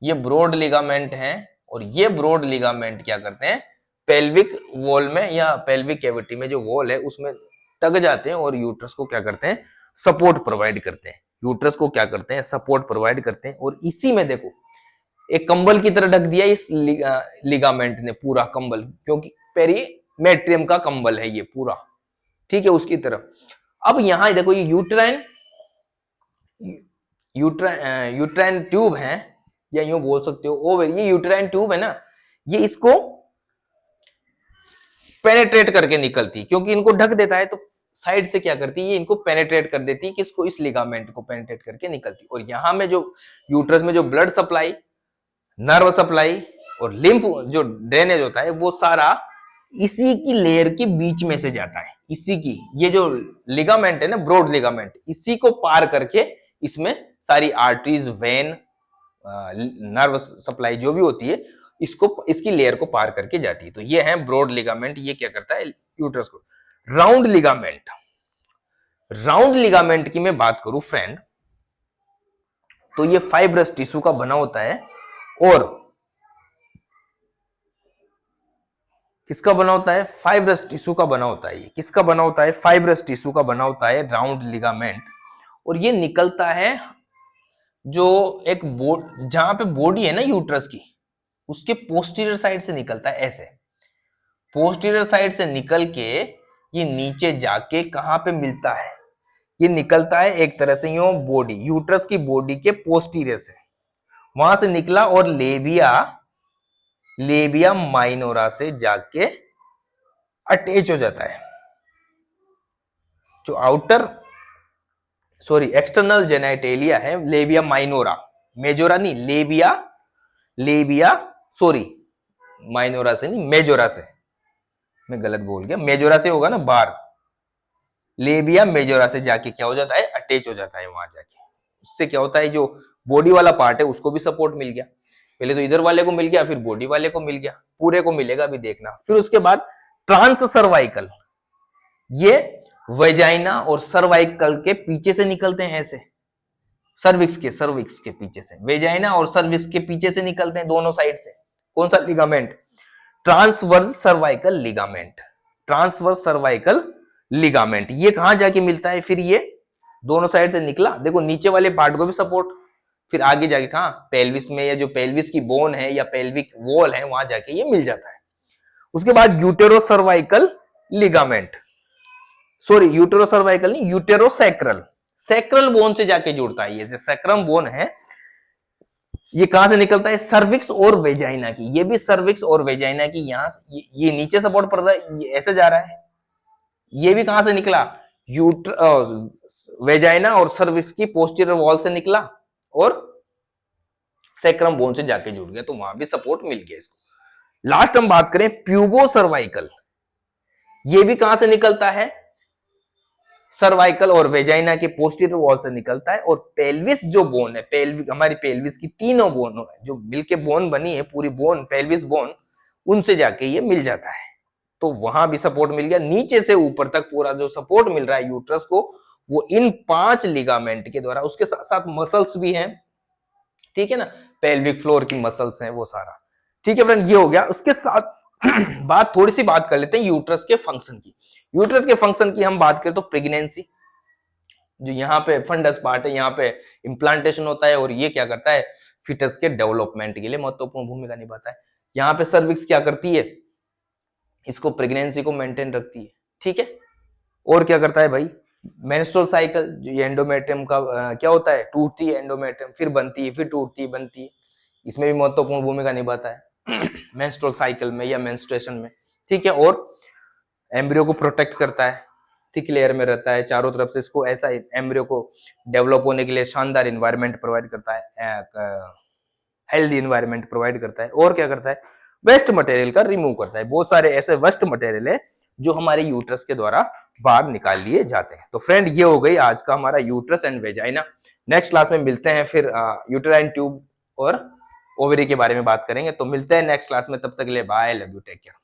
ये ब्रॉड लिगामेंट है, और ये ब्रॉड लिगामेंट क्या करते हैं? पेल्विक वॉल में या पेल्विक कैविटी में जो वॉल है उसमें टक जाते हैं और यूट्रस को क्या करते हैं? सपोर्ट प्रोवाइड करते हैं। यूट्रस को क्या करते हैं? सपोर्ट प्रोवाइड करते हैं। और इसी में देखो, एक कंबल की तरह ढक दिया इस लिगामेंट ने, पूरा कंबल, क्योंकि पेरीमेट्रियम का कंबल है ये पूरा, ठीक है, उसकी तरफ। अब यहां देखो, ये यूट्राइन ट्यूब है, या यूं बोल सकते हो ओवेरी, ये यूट्राइन ट्यूब है ना, ये इसको पेनेट्रेट करके निकलती, क्योंकि इनको ढक देता है तो साइड से क्या करती है? ये इनको पेनेट्रेट कर देती है, किसको? इस लिगामेंट को पेनेट्रेट करके निकलती। और यहां में जो यूट्रस में जो ब्लड सप्लाई, नर्व सप्लाई और लिम्फ जो ड्रेनेज होता है, वो सारा इसी की लेयर के बीच में से जाता है। इसी की, ये जो लिगामेंट है ना, ब्रॉड लिगामेंट, इसी को पार करके इसमें सारी आर्टरीज, वेन, नर्व सप्लाई जो भी होती है, इसको, इसकी लेयर को पार करके जाती है। तो ये है ब्रॉड लिगामेंट। ये क्या करता है? यूट्रस को। राउंड लिगामेंट, राउंड लिगामेंट की मैं बात करूं फ्रेंड, तो ये फाइब्रस टिश्यू का बना होता है। और किसका बना होता है? फाइब्रस टिश्यू का बना होता है। ये किसका बना होता है? फाइब्रस टिश्यू का बना होता है राउंड लिगामेंट। और ये निकलता है जो एक जहां पे बॉडी है ना यूट्रस की, उसके पोस्टीरियर साइड से निकलता है, ऐसे पोस्टीरियर साइड से निकल के ये नीचे जाके कहां पे मिलता है? ये निकलता है एक तरह से यूं बॉडी, यूट्रस की बॉडी के पोस्टीरियर से, वहां से निकला और लेबिया लेबिया माइनोरा से जाके अटैच हो जाता है। जो आउटर सॉरी एक्सटर्नल जेनाइटेलिया है लेबिया माइनोरा, मेजोरा नहीं, लेबिया लेबिया सॉरी माइनोरा से नहीं, मेजोरा से, मैं गलत बोल गया, मेजोरा से होगा ना बाहर, लेबिया मेजोरा से जाके क्या हो जाता है, अटैच हो जाता है वहां जाके। उससे क्या होता है, जो बॉडी वाला पार्ट है उसको भी सपोर्ट मिल गया, पहले तो इधर वाले को मिल गया, फिर बॉडी वाले को मिल गया, पूरे को मिलेगा अभी देखना। फिर उसके बाद ट्रांस सर्वाइकल, ये वेजाइना और सर्वाइकल के पीछे से निकलते हैं, ऐसे सर्विक्स के पीछे से, वेजाइना और सर्विक्स के पीछे से निकलते हैं दोनों साइड से। कौन सा ligament, transverse cervical ligament, transverse cervical ligament. ये कहां जाके मिलता है, फिर ये दोनों साइड से निकला, देखो नीचे वाले पार्ट को भी सपोर्ट, फिर आगे जाके कहां, पेल्विस में, या जो पेल्विस की बोन है या पेल्विक वॉल है वहां जाके ये मिल जाता है। उसके बाद यूटेरो सर्वाइकल लिगामेंट, सॉरी यूटेरो सर्वाइकल नहीं, यूटेरो सैक्रल, सैक्रल बोन से जाके जुड़ता है। ये सैक्रम बोन है, ये कहां से निकलता है, सर्विक्स और वेजाइना की, ये भी सर्विक्स और वेजाइना की, यहां ये नीचे सपोर्ट पड़ रहा है, ये ऐसे जा रहा है। ये भी कहां से निकला, वेजाइना और सर्विक्स की पोस्टीरियर वॉल से निकला और सैक्रम बोन से जाके जुड़ गया, तो वहां भी सपोर्ट मिल गया इसको। लास्ट हम बात करें प्यूबो सर्वाइकल, ये भी कहां से निकलता है, सर्वाइकल और वेजाइना के पोस्टीरियर वॉल से निकलता है। और पेल्विस जो बोन है, पेल्विक हमारी पेल्विस की तीनों बोन जो मिलके बोन बनी है, पूरी बोन पेल्विस बोन, उनसे जाके ये मिल जाता है, तो वहां भी सपोर्ट मिल गया। नीचे से ऊपर तक पूरा जो सपोर्ट मिल रहा है यूट्रस को, वो इन 5 लिगामेंट के द्वारा, उसके साथ साथ मसल्स भी हैं, ठीक है ना, पेल्विक फ्लोर की मसल्स हैं वो सारा, ठीक है फ्रेंड। ये हो गया। उसके साथ बात थोड़ी सी बात कर लेते हैं यूट्रस के फंक्शन की। यूट्रस के फंक्शन की हम बात करें तो प्रेगनेंसी, जो यहाँ पे फंडस पार्ट है, यहाँ पे इम्प्लांटेशन होता है, और ये क्या करता है, फिटस के डेवलपमेंट के लिए महत्वपूर्ण भूमिका निभाता है। यहाँ पे सर्विक्स क्या करती है, इसको प्रेगनेंसी को मेंटेन रखती है, ठीक है। और क्या करता है भाई, मेंस्ट्रुअल साइकिल, जो ये एंडोमेट्रियम का क्या होता है, टूटती है एंडोमेट्रियम, फिर बनती है, फिर टूटती है, बनती है, इसमें भी महत्वपूर्ण भूमिका निभाता है मेंस्ट्रुअल साइकिल में या मेंस्ट्रुएशन में, ठीक है। और एम्ब्रियो को प्रोटेक्ट करता है, थिक लेयर में रहता है चारों तरफ से, इसको ऐसा एम्ब्रियो को डेवलप होने के लिए शानदार इन्वायरमेंट प्रोवाइड करता है, हेल्दी इन्वायरमेंट प्रोवाइड करता है। और क्या करता है, वेस्ट मटेरियल का रिमूव करता है। बहुत सारे ऐसे वेस्ट मटेरियल है जो हमारे यूट्रस के द्वारा बाहर निकाल लिए जाते हैं। तो फ्रेंड ये हो गई आज का हमारा uterus and vagina. Next class में मिलते हैं, फिर यूटेराइन ट्यूब और ओवरी के बारे में बात करेंगे। तो मिलते हैं नेक्स्ट क्लास में, तब तक के लिए bye, love you, take care.